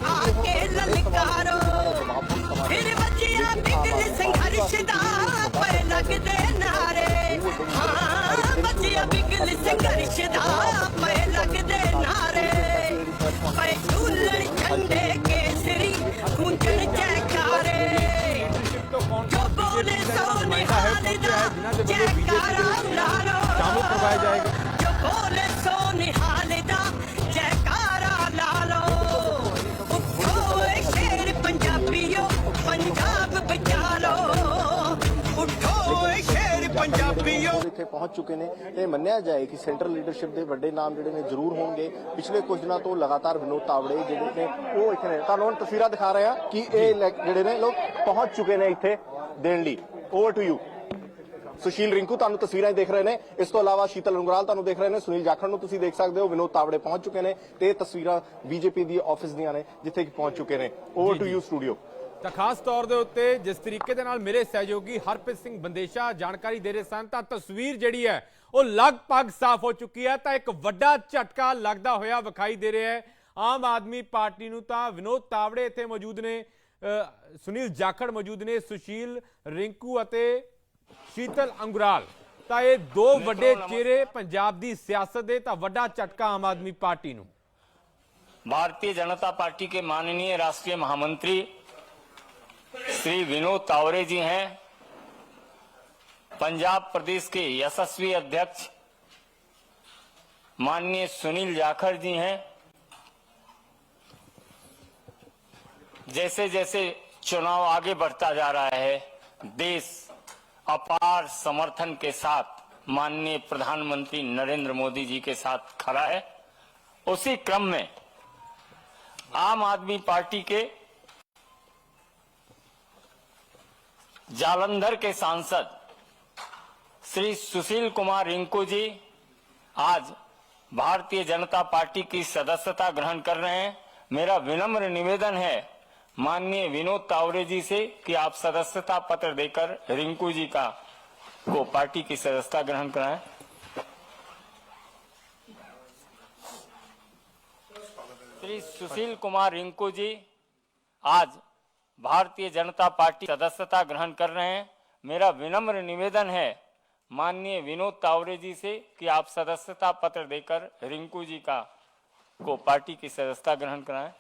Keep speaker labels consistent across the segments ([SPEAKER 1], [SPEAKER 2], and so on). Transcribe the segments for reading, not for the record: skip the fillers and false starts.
[SPEAKER 1] आके ललकारो फिर बचिया बिगल संघर्ष दा पे लगदे नारे हाँ बचिया बिगल संघर्ष दा पे लगदे नारे पे झूलन झंडे केसरी गूंजन जयकारे जो बोले सो निहाल दा जयकारा लालो जो बोले सो निहाल दा जयकारा लालो उठो ए शेर पंजाबियों पंजाब बचा लो उठो ए शेर पंजाबियों
[SPEAKER 2] ਇੱਥੇ ਪਹੁੰਚ ਚੁੱਕੇ ਨੇ ਤੇ ਮੰਨਿਆ ਜਾਏ ਕਿ ਸੈਂਟਰਲ ਲੀਡਰਸ਼ਿਪ ਦੇ ਵੱਡੇ ਨਾਮ ਜਿਹੜੇ ਨੇ ਜ਼ਰੂਰ ਹੋਣਗੇ। ਪਿਛਲੇ ਕੁਝ ਦਿਨਾਂ ਤੋਂ ਲਗਾਤਾਰ ਵਿਨੋਦ ਤਾਵੜੇ ਜਿਹੜੇ ਨੇ ਉਹ ਇੱਥੇ ਨੇ। ਤੁਹਾਨੂੰ ਹੁਣ ਤਸਵੀਰਾਂ ਦਿਖਾ ਰਹੇ ਹਾਂ ਕਿ ਇਹ ਜਿਹੜੇ ਨੇ ਲੋਕ ਪਹੁੰਚ ਚੁੱਕੇ ਨੇ ਇੱਥੇ ਦੇਣ ਲਈ। Over to you Sushil Rinku ਤੁਹਾਨੂੰ ਤਸਵੀਰਾਂ ਦੇਖ ਰਹੇ ਨੇ। ਇਸ ਤੋਂ ਇਲਾਵਾ ਸ਼ੀਤਲ ਅੰਗਰਾਲ ਤੁਹਾਨੂੰ ਦੇਖ ਰਹੇ ਨੇ। ਸੁਨੀਲ ਜਾਖੜ ਨੂੰ ਤੁਸੀਂ ਦੇਖ ਸਕਦੇ ਹੋ। ਵਿਨੋਦ ਤਾਵੜੇ ਪਹੁੰਚ ਚੁੱਕੇ ਨੇ ਤੇ ਇਹ ਤਸਵੀਰਾਂ ਬੀਜੇਪੀ ਦੀ ਆਫਿਸ ਦੀਆਂ ਨੇ ਜਿੱਥੇ ਕਿ ਪਹੁੰਚ ਚੁੱਕੇ ਨੇ। Over to you studio.
[SPEAKER 3] ਤਾਂ ਖਾਸ ਤੌਰ ਦੇ ਉੱਤੇ ਜਿਸ ਤਰੀਕੇ ਦੇ ਨਾਲ ਮੇਰੇ ਸਹਿਯੋਗੀ ਹਰਪ੍ਰੀਤ ਸਿੰਘ ਬੰਦੇਸ਼ਾ ਜਾਣਕਾਰੀ ਦੇ ਰਹੇ ਸਨ ਤਾਂ ਤਸਵੀਰ ਜਿਹੜੀ ਹੈ ਉਹ ਲਗਭਗ ਸਾਫ਼ ਹੋ ਚੁੱਕੀ ਹੈ। ਤਾਂ ਇੱਕ ਵੱਡਾ ਝਟਕਾ ਲੱਗਦਾ ਹੋਇਆ ਵਿਖਾਈ ਦੇ ਰਿਹਾ ਹੈ ਆਮ ਆਦਮੀ ਪਾਰਟੀ ਨੂੰ। ਤਾਂ ਵਿਨੋਦ ਤਾਵੜੇ ਇੱਥੇ ਮੌਜੂਦ ਨੇ, ਸੁਨੀਲ ਜਾਖੜ ਮੌਜੂਦ ਨੇ, ਸੁਸ਼ੀਲ ਰਿੰਕੂ ਅਤੇ ਸ਼ੀਤਲ ਅੰਗਰਾਲ। ਤਾਂ ਇਹ ਦੋ ਵੱਡੇ ਚਿਹਰੇ ਪੰਜਾਬ ਦੀ ਸਿਆਸਤ ਦੇ। ਤਾਂ ਵੱਡਾ ਝਟਕਾ ਆਮ ਆਦਮੀ ਪਾर्टी ਨੂੰ।
[SPEAKER 4] भारतीय जनता पार्टी के माननीय राष्ट्रीय महामंत्री श्री विनोद तावड़े जी हैं, पंजाब प्रदेश के यशस्वी अध्यक्ष माननीय सुनील जाखड़ जी हैं। जैसे जैसे चुनाव आगे बढ़ता जा रहा है, देश अपार समर्थन के साथ माननीय प्रधानमंत्री नरेंद्र मोदी जी के साथ खड़ा है। उसी क्रम में आम आदमी पार्टी के जालंधर के सांसद श्री सुशील कुमार रिंकू जी आज भारतीय जनता पार्टी की सदस्यता ग्रहण कर रहे हैं। मेरा विनम्र निवेदन है माननीय विनोद तावड़े जी से कि आप सदस्यता पत्र देकर रिंकू जी को पार्टी की सदस्यता ग्रहण कराएं। श्री सुशील कुमार रिंकू जी आज भारतीय जनता पार्टी सदस्यता ग्रहण कर रहे हैं। मेरा विनम्र निवेदन है माननीय विनोद तावड़े जी से कि आप सदस्यता पत्र देकर रिंकू जी को पार्टी की सदस्यता ग्रहण कराएं।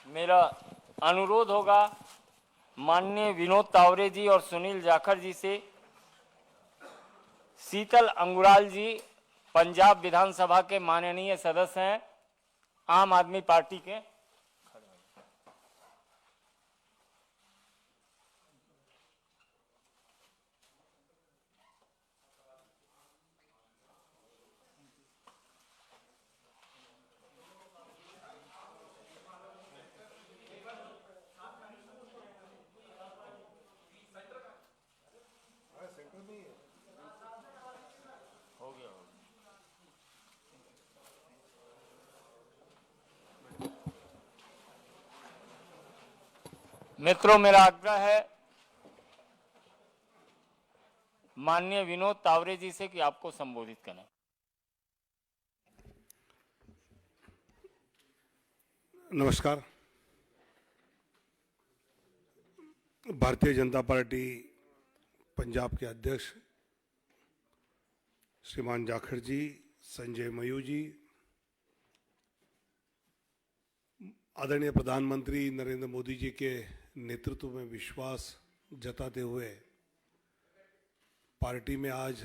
[SPEAKER 4] मेरा अनुरोध होगा माननीय विनोद तावड़े जी और सुनील जाखड़ जी से, शीतल अंगुराल जी पंजाब विधानसभा के माननीय सदस्य हैं आम आदमी पार्टी के। मित्रों, मेरा आग्रह है माननीय विनोद तावड़े जी से कि आपको संबोधित करें।
[SPEAKER 5] नमस्कार। भारतीय जनता पार्टी पंजाब के अध्यक्ष श्रीमान जाखड़ जी, संजय मयूर जी, आदरणीय प्रधानमंत्री नरेंद्र मोदी जी के नेतृत्व में विश्वास जताते हुए पार्टी में आज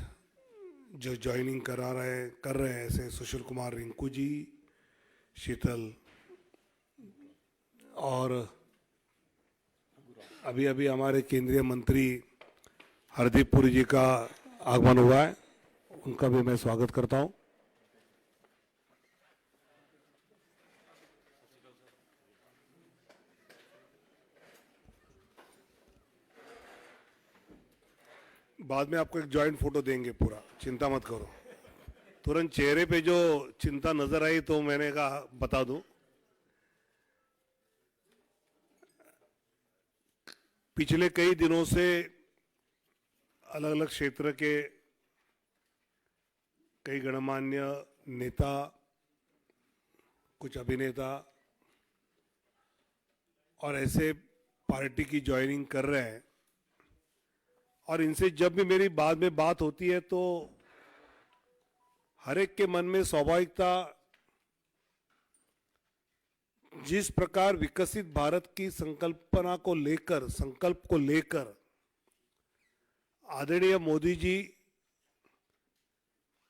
[SPEAKER 5] जो ज्वाइनिंग कर रहे हैं ऐसे सुशील कुमार रिंकू जी, शीतल और अभी अभी हमारे केंद्रीय मंत्री हरदीप पुरी जी का आगमन हुआ है, उनका भी मैं स्वागत करता हूं। बाद में आपको एक जॉइंट फोटो देंगे पूरा, चिंता मत करो। तुरंत चेहरे पे जो चिंता नजर आई तो मैंने कहा बता दूं। पिछले कई दिनों से अलग अलग क्षेत्र के कई गणमान्य नेता, कुछ अभिनेता और ऐसे पार्टी की ज्वाइनिंग कर रहे हैं, और इनसे जब भी मेरी बाद में बात होती है तो हर एक के मन में स्वाभाविकता जिस प्रकार विकसित भारत की संकल्प को लेकर आदरणीय मोदी जी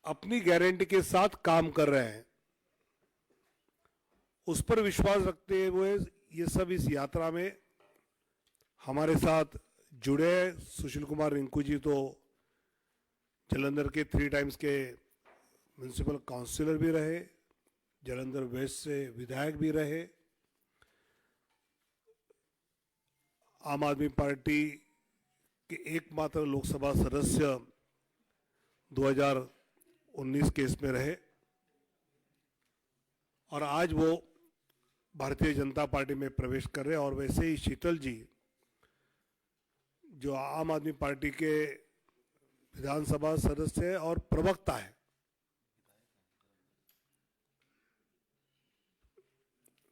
[SPEAKER 5] अपनी गारंटी के साथ काम कर रहे हैं, उस पर विश्वास रखते हुए ये सब इस यात्रा में हमारे साथ जुड़े हैं। सुशील कुमार रिंकू जी तो जालंधर के 3 टाइम्स के म्युनिसिपल काउंसिलर भी रहे, जालंधर वेस्ट से विधायक भी रहे, आम आदमी पार्टी के एकमात्र लोकसभा सदस्य 2019 के इसमें रहे, और आज वो भारतीय जनता पार्टी में प्रवेश कर रहे हैं। और वैसे ही शीतल जी जो आम आदमी पार्टी के विधानसभा सदस्य है और प्रवक्ता है,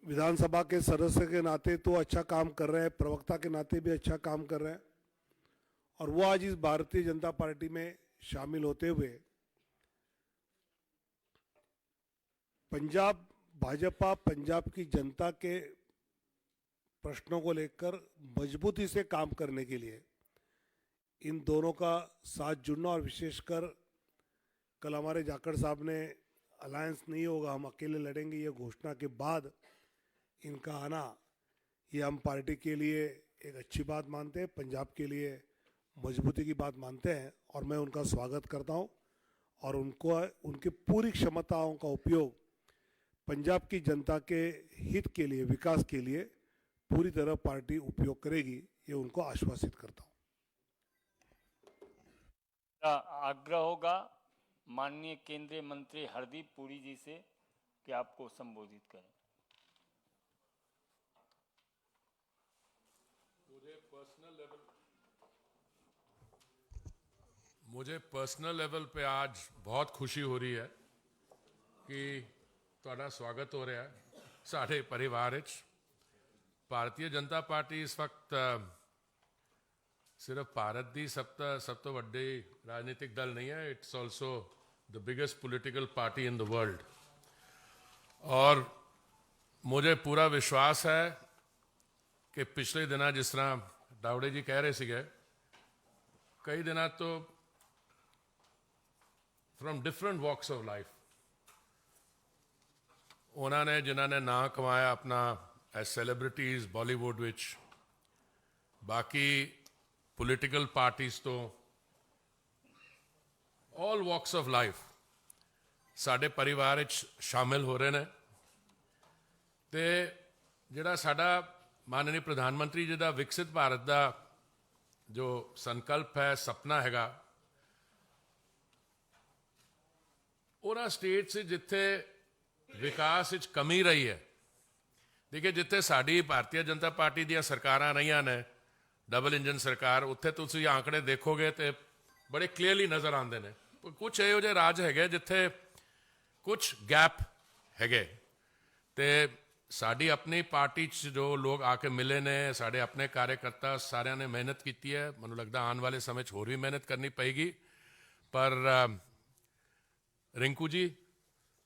[SPEAKER 5] विधानसभा के सदस्य के नाते तो अच्छा काम कर रहे हैं, प्रवक्ता के नाते भी अच्छा काम कर रहे हैं, और वो आज इस भारतीय जनता पार्टी में शामिल होते हुए भाजपा पंजाब की जनता के प्रश्नों को लेकर मजबूती से काम करने के लिए इन दोनों का साथ जुड़ना, और विशेषकर कल हमारे जाखड़ साहब ने अलायंस नहीं होगा, हम अकेले लड़ेंगे, ये घोषणा के बाद इनका आना, ये हम पार्टी के लिए एक अच्छी बात मानते हैं, पंजाब के लिए मजबूती की बात मानते हैं, और मैं उनका स्वागत करता हूं। और उनको उनकी पूरी क्षमताओं का उपयोग पंजाब की जनता के हित के लिए, विकास के लिए पूरी तरह पार्टी उपयोग करेगी, ये उनको आश्वासित करता हूं।
[SPEAKER 4] आग्रह होगा माननीय केंद्रीय मंत्री हरदीप पुरी जी से कि आपको संबोधित करें।
[SPEAKER 6] मुझे पर्सनल लेवल पे आज बहुत खुशी हो रही है कि ਤੁਹਾਡਾ ਸਵਾਗਤ ਹੋ ਰਿਹਾ ਹੈ ਸਾਡੇ ਪਰਿਵਾਰ ਵਿੱਚ। ਭਾਰਤੀ ਜਨਤਾ ਪਾਰਟੀ ਇਸ ਵਕਤ ਸਿਰਫ ਭਾਰਤ ਦੀ ਸਭ ਤੋਂ ਵੱਡੀ ਰਾਜਨੀਤਿਕ ਦਲ ਨਹੀਂ ਹੈ, it's also the biggest political party in the world. और मुझे पूरा विश्वास है कि पिछले दिना जिस तरह दावड़े जी कह रहे सीगे, कई दिना तो from different walks of life उन्होंने जिन्होंने ना कमाया अपना एज सैलीब्रिटीज़ बॉलीवुड विच, बाकी पॉलिटिकल पार्टीज़ तो ऑल वॉक्स ऑफ लाइफ साडे परिवार शामिल हो रहे हैं। तो जिहड़ा साडा माननीय प्रधानमंत्री जी का विकसित भारत का जो संकल्प है, सपना हैगा, उन्हां स्टेट से जिथे विकास विच कमी रही है, देखिए जिथे साडी भारतीय जनता पार्टी दी सरकारां रहीआं ने, डबल इंजन सरकार, उत्थे तुसीं आंकड़े देखोगे तो बड़े क्लीयरली नज़र आते हैं। कुछ इहो जिहे राज है जिथे कुछ गैप है, तो साडी अपनी पार्टी जो लोग आके मिले ने, साढ़े अपने कार्यकर्ता सारिਆਂ ने मेहनत की है। मैनूं लगदा आने वाले समय होर भी मेहनत करनी पेगी। पर रिंकू जी,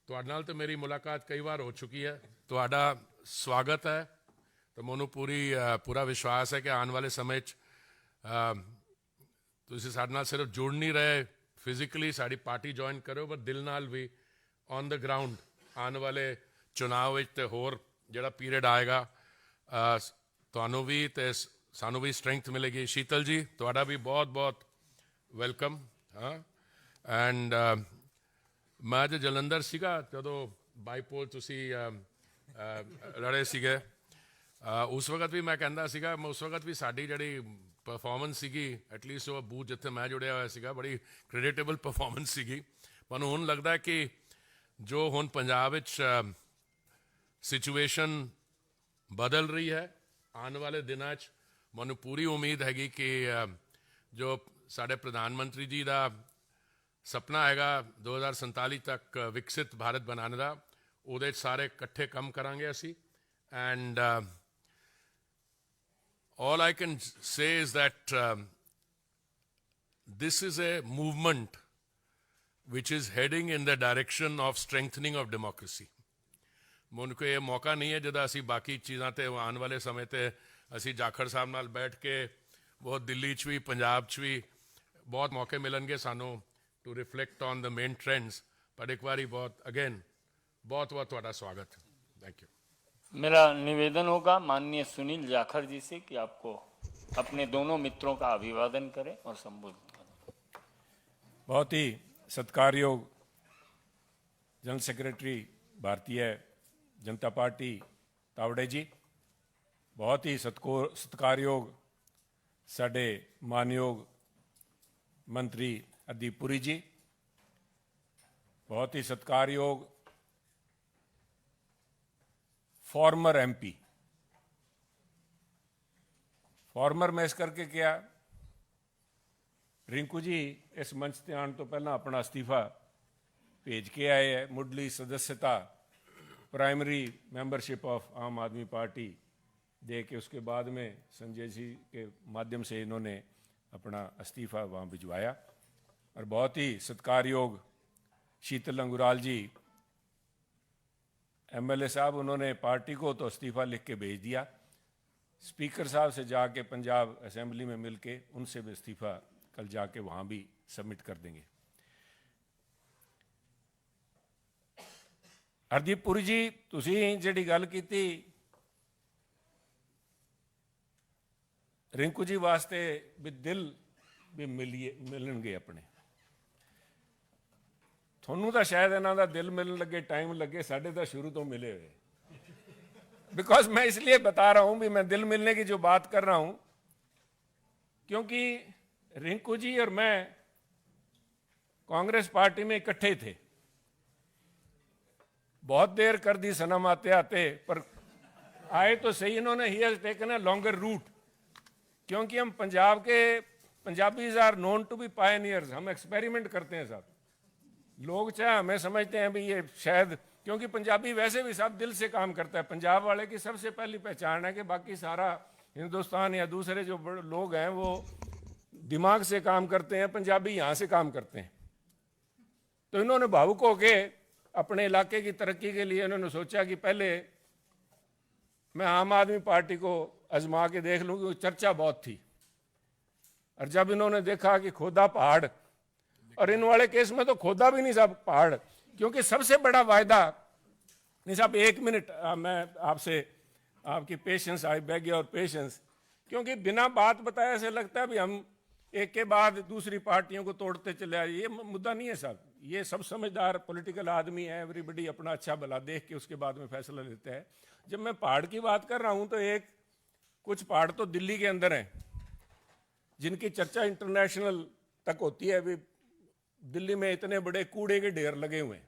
[SPEAKER 6] तुहाडे नाल तो मेरी मुलाकात कई बार हो चुकी है, तुहाडा स्वागत है। तो मैनूं पूरा विश्वास है कि आने वाले समय तुसीं साडे नाल सिर्फ जुड़ नहीं रहे, फिजिकली साड़ी पार्टी ज्वाइन करो, पर दिल नाल भी ऑन द ग्राउंड आने वाले चुनाव ते होर जिहड़ा पीरियड आएगा, तुहानूं भी ते सानूं भी स्ट्रेंथ मिलेगी। शीतल जी, तुहाडा भी बहुत बहुत वेलकम। हाँ, एंड मैं जो जलंधर सीगा जदों बाईपोल तुसीं लड़े सीगे, उस वक्त भी मैं कहंदा सीगा, उस वक्त भी साडी जिहड़ी ਪਰਫਾਰਮੈਂਸ ਸੀਗੀ, ਐਟਲੀਸਟ ਉਹ ਬੂਥ ਜਿੱਥੇ ਮੈਂ ਜੁੜਿਆ ਹੋਇਆ ਸੀਗਾ, ਬੜੀ ਕ੍ਰੈਡੀਟੇਬਲ ਪਰਫਾਰਮੈਂਸ ਸੀਗੀ। ਮੈਨੂੰ ਹੁਣ ਲੱਗਦਾ ਕਿ ਜੋ ਹੁਣ ਪੰਜਾਬ ਵਿੱਚ ਸਿਚੁਏਸ਼ਨ ਬਦਲ ਰਹੀ ਹੈ, ਆਉਣ ਵਾਲੇ ਦਿਨਾਂ 'ਚ ਮੈਨੂੰ ਪੂਰੀ ਉਮੀਦ ਹੈਗੀ ਕਿ ਜੋ ਸਾਡੇ ਪ੍ਰਧਾਨ ਮੰਤਰੀ ਜੀ ਦਾ ਸੁਪਨਾ ਹੈਗਾ 2047 ਤੱਕ ਵਿਕਸਿਤ ਭਾਰਤ ਬਣਾਉਣ ਦਾ, ਉਹਦੇ 'ਚ ਸਾਰੇ ਇਕੱਠੇ ਕੰਮ ਕਰਾਂਗੇ ਅਸੀਂ। And all I can say is that this is a movement which is heading in the direction of strengthening of democracy. ਮੈਨੂੰ ਕੋਈ ਇਹ ਮੌਕਾ ਨਹੀਂ ਹੈ ਜਦੋਂ ਅਸੀਂ ਬਾਕੀ ਚੀਜ਼ਾਂ 'ਤੇ ਆਉਣ ਵਾਲੇ ਸਮੇਂ 'ਤੇ ਅਸੀਂ ਜਾਖੜ ਸਾਹਿਬ ਨਾਲ ਬੈਠ ਕੇ ਬਹੁਤ ਦਿੱਲੀ 'ਚ ਵੀ ਪੰਜਾਬ 'ਚ ਵੀ ਬਹੁਤ ਮੌਕੇ ਮਿਲਣਗੇ ਸਾਨੂੰ to reflect on the main trends. ਪਰ ਇੱਕ ਵਾਰੀ ਬਹੁਤ ਅਗੇਨ बहुत बहुत ਤੁਹਾਡਾ स्वागत। थैंक यू।
[SPEAKER 4] मेरा निवेदन होगा माननीय सुनील जाखड़ जी से कि आपको अपने दोनों मित्रों का अभिवादन करें और संबोधित करें।
[SPEAKER 7] बहुत ही सत्कारयोग general secretary Bharatiya Janata party Tawde जी, बहुत ही सत्कारयोग साडे मानयोग मंत्री हरदीप पुरी जी, बहुत ही सत्कारयोग फॉर्मर एमपी। फॉर्मर मैं इस करके क्या, रिंकू जी इस मंच ते आने तो पहला अपना अस्तीफा भेज के आए हैं। मुढ़ली सदस्यता प्राइमरी मेंबरशिप ऑफ आम आदमी पार्टी दे के उसके बाद में संजय जी के माध्यम से इन्होंने अपना अस्तीफा वहाँ भिजवाया। और बहुत ही सत्कारयोग शीतल अंगुराल जी एमएलए साहब, उन्होंने पार्टी को तो इस्तीफ़ा लिख के भेज दिया, स्पीकर साहब से जाके पंजाब असेंबली में मिलके उनसे भी इस्तीफ़ा कल जाके वहाँ भी सबमिट कर देंगे। हरदीप पुरी जी, तुसी जिहड़ी गल कीती रिंकू जी वास्ते भी दिल भी मिलणगे अपने, ਤੁਹਾਨੂੰ ਤਾਂ शायद इन्हों का दिल मिलन लगे टाइम लगे, साढ़े तो शुरू तो मिले हुए। बिकॉज मैं इसलिए बता रहा हूं भी मैं दिल मिलने की जो बात कर रहा हूं, क्योंकि रिंकू जी और मैं कांग्रेस पार्टी में इकट्ठे थे, बहुत देर कर दी सनम आते आते, पर आए तो सही इन्होंने। He has taken a longer route, क्योंकि हम पंजाब के Punjabis are known to be pioneers. हम एक्सपेरिमेंट करते हैं साहब। लोग चाहे हमें समझते हैं भी ये शायद, क्योंकि पंजाबी वैसे भी सब दिल से काम करता है। पंजाब वाले की सबसे पहली पहचान है कि बाकी सारा हिंदुस्तान या दूसरे जो लोग हैं वो दिमाग से काम करते हैं, पंजाबी यहाँ से काम करते हैं। तो इन्होंने भावुक होके अपने इलाके की तरक्की के लिए इन्होंने सोचा कि पहले मैं आम आदमी पार्टी को आजमा के देख लूँ, क्योंकि चर्चा बहुत थी। और जब इन्होंने देखा कि खोदा पहाड़, और इन वाले केस में तो खोदा भी नहीं साहब पहाड़, क्योंकि सबसे बड़ा वायदा नहीं साहब। एक मिनट मैं आपसे आपकी patience, I beg your patience, क्योंकि बिना बात बताए ऐसे लगता है भी हम एक के बाद दूसरी पार्टियों को तोड़ते चले आए। ये मुद्दा नहीं है साहब। ये सब समझदार पॉलिटिकल आदमी है, एवरीबडी अपना अच्छा भला देख के उसके बाद में फैसला लेता है। जब मैं पहाड़ की बात कर रहा हूं तो कुछ पहाड़ तो दिल्ली के अंदर हैं जिनकी चर्चा इंटरनेशनल तक होती है। अभी दिल्ली में इतने बड़े कूड़े के ढेर लगे हुए हैं,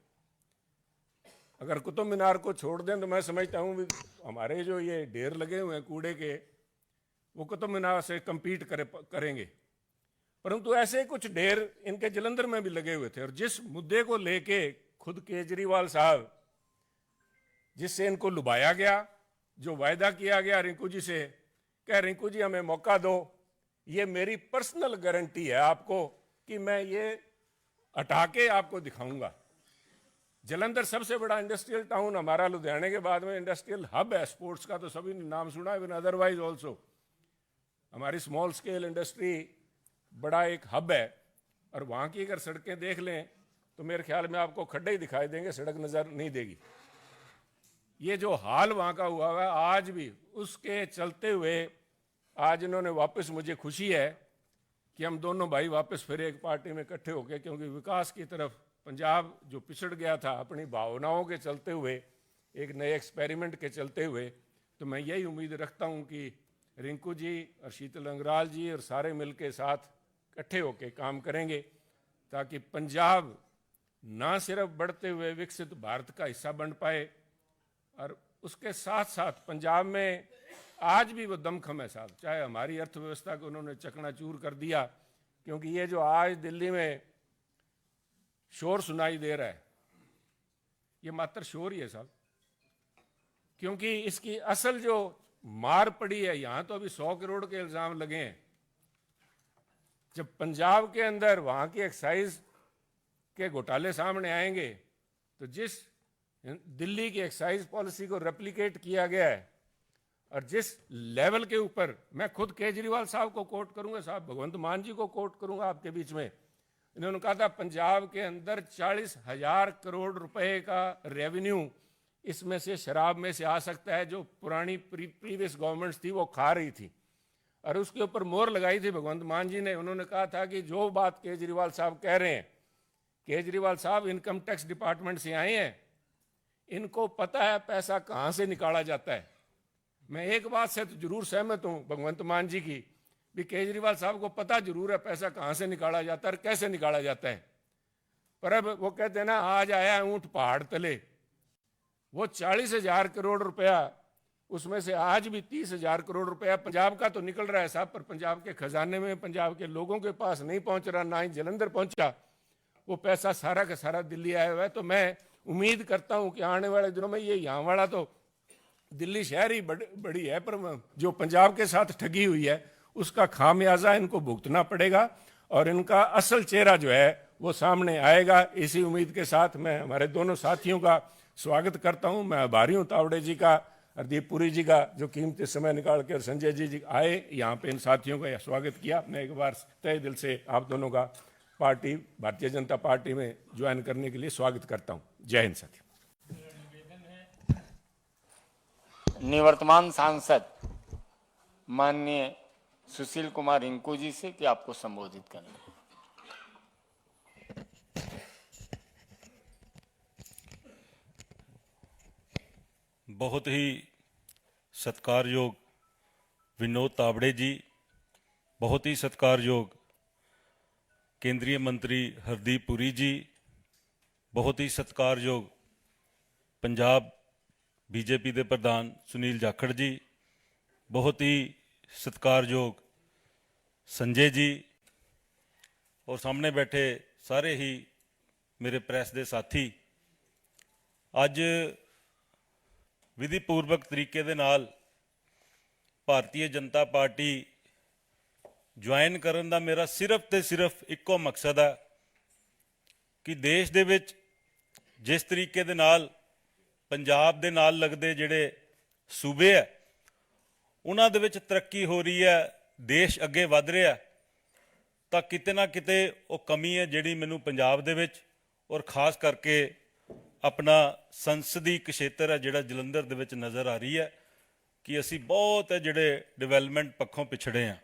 [SPEAKER 7] अगर कुतुब मीनार को छोड़ दें तो मैं समझता हूँ भी हमारे जो ये ढेर लगे हुए हैं कूड़े के, वो कुतुब मीनार से कम्पीट करेंगे। परंतु ऐसे कुछ ढेर इनके जलंधर में भी लगे हुए थे। और जिस मुद्दे को लेके खुद केजरीवाल साहब, जिससे इनको लुभाया गया, जो वायदा किया गया रिंकू जी से, कह रिंकू जी हमें मौका दो, ये मेरी पर्सनल गारंटी है आपको कि मैं ये हटा के आपको दिखाऊंगा। जलंधर सबसे बड़ा इंडस्ट्रियल टाउन हमारा, लुधियाने के बाद में इंडस्ट्रियल हब है स्पोर्ट्स का, तो सभी ने नाम सुना है। अदरवाइज ऑल्सो हमारी स्मॉल स्केल इंडस्ट्री बड़ा एक हब है। और वहाँ की अगर सड़कें देख लें तो मेरे ख्याल में आपको खड्डे ही दिखाई देंगे, सड़क नज़र नहीं देगी। ये जो हाल वहाँ का हुआ है आज भी, उसके चलते हुए आज इन्होंने वापस, मुझे खुशी है कि हम दोनों भाई वापस फिर एक पार्टी में इकट्ठे हो गए, क्योंकि विकास की तरफ पंजाब जो पिछड़ गया था अपनी भावनाओं के चलते हुए, एक नए एक्सपेरिमेंट के चलते हुए, तो मैं यही उम्मीद रखता हूँ कि रिंकू जी और शीतल अंगराल जी और सारे मिलके साथ इकट्ठे होकर काम करेंगे ताकि पंजाब ना सिर्फ बढ़ते हुए विकसित भारत का हिस्सा बन पाए, और उसके साथ साथ पंजाब में आज भी वो दमखम है साहब, चाहे हमारी अर्थव्यवस्था को उन्होंने चकनाचूर कर दिया, क्योंकि ये जो आज दिल्ली में शोर सुनाई दे रहा है ये मात्र शोर ही है साहब, क्योंकि इसकी असल जो मार पड़ी है, यहां तो अभी 100 करोड़ के इल्जाम लगे हैं। जब पंजाब के अंदर वहां की एक्साइज के घोटाले सामने आएंगे तो जिस दिल्ली की एक्साइज पॉलिसी को रेप्लिकेट किया गया है और जिस लेवल के ऊपर, मैं खुद केजरीवाल साहब को कोट करूंगा साहब, भगवंत मान जी को कोट करूंगा आपके बीच में, इन्होंने कहा था पंजाब के अंदर 40,000 करोड़ रुपए का रेवेन्यू इसमें से शराब में से आ सकता है जो पुरानी प्रीवियस गवर्नमेंट्स थी वो खा रही थी, और उसके ऊपर मोहर लगाई थी भगवंत मान जी ने। उन्होंने कहा था कि जो बात केजरीवाल साहब कह रहे हैं, केजरीवाल साहब इनकम टैक्स डिपार्टमेंट से आए हैं, इनको पता है पैसा कहाँ से निकाला जाता है। मैं एक बात से तो जरूर सहमत हूँ भगवंत मान जी की, भी केजरीवाल साहब को पता जरूर है पैसा कहाँ से निकाला जाता है और कैसे निकाला जाता है, पर अब वो कहते हैं ना आज आया ऊँट पहाड़ तले, वो 40,000 करोड़ रुपया, उसमें से आज भी 30,000 करोड़ रुपया पंजाब का तो निकल रहा है साहब, पर पंजाब के खजाने में, पंजाब के लोगों के पास नहीं पहुंच रहा, ना ही जलंधर पहुंचा, वो पैसा सारा का सारा दिल्ली आया हुआ है। तो मैं उम्मीद करता हूं कि आने वाले दिनों में ये यहाँ वाला तो दिल्ली शहर ही बड़ी है, पर जो पंजाब के साथ ठगी हुई है उसका खामियाजा इनको भुगतना पड़ेगा और इनका असल चेहरा जो है वो सामने आएगा। इसी उम्मीद के साथ मैं हमारे दोनों साथियों का स्वागत करता हूं। मैं आभारी हूं तावड़े जी का, हरदीप पुरी जी का, जो कीमती समय निकाल कर संजय जी आए यहाँ पे, इन साथियों का स्वागत किया। मैं एक बार तहे दिल से आप दोनों का पार्टी भारतीय जनता पार्टी में ज्वाइन करने के लिए स्वागत करता हूँ। जय हिंद साथियों।
[SPEAKER 4] निवर्तमान सांसद माननीय सुशील कुमार रिंकू जी से कि आपको संबोधित करें।
[SPEAKER 8] बहुत ही सत्कारयोग विनोद तावड़े जी, बहुत ही सत्कारयोग केंद्रीय मंत्री हरदीप पुरी जी, बहुत ही सत्कारयोग पंजाब बीजेपी के प्रधान सुनील जाखड़ जी, बहुत ही सत्कारयोग संजय जी और सामने बैठे सारे ही मेरे प्रेस के साथी। अज विधिपूर्वक तरीके दे नाल भारतीय जनता पार्टी ज्वाइन करन दा मेरा सिर्फ ते सिर्फ इक्को मकसद है कि देश दे विच जिस तरीके दे नाल पंजाब दे नाल लगदे जिहड़े सूबे है उन्हां दे विच तरक्की हो रही है, देश अगे वध रहा है, तां किते ना किते वो कमी है जिहड़ी मैनूं पंजाब दे विच और खास करके अपना संसदी क्षेत्र है जिहड़ा जलंधर दे विच नज़र आ रही है कि असी बहुत है जिहड़े डिवेलपमेंट पक्षों पिछड़े हैं।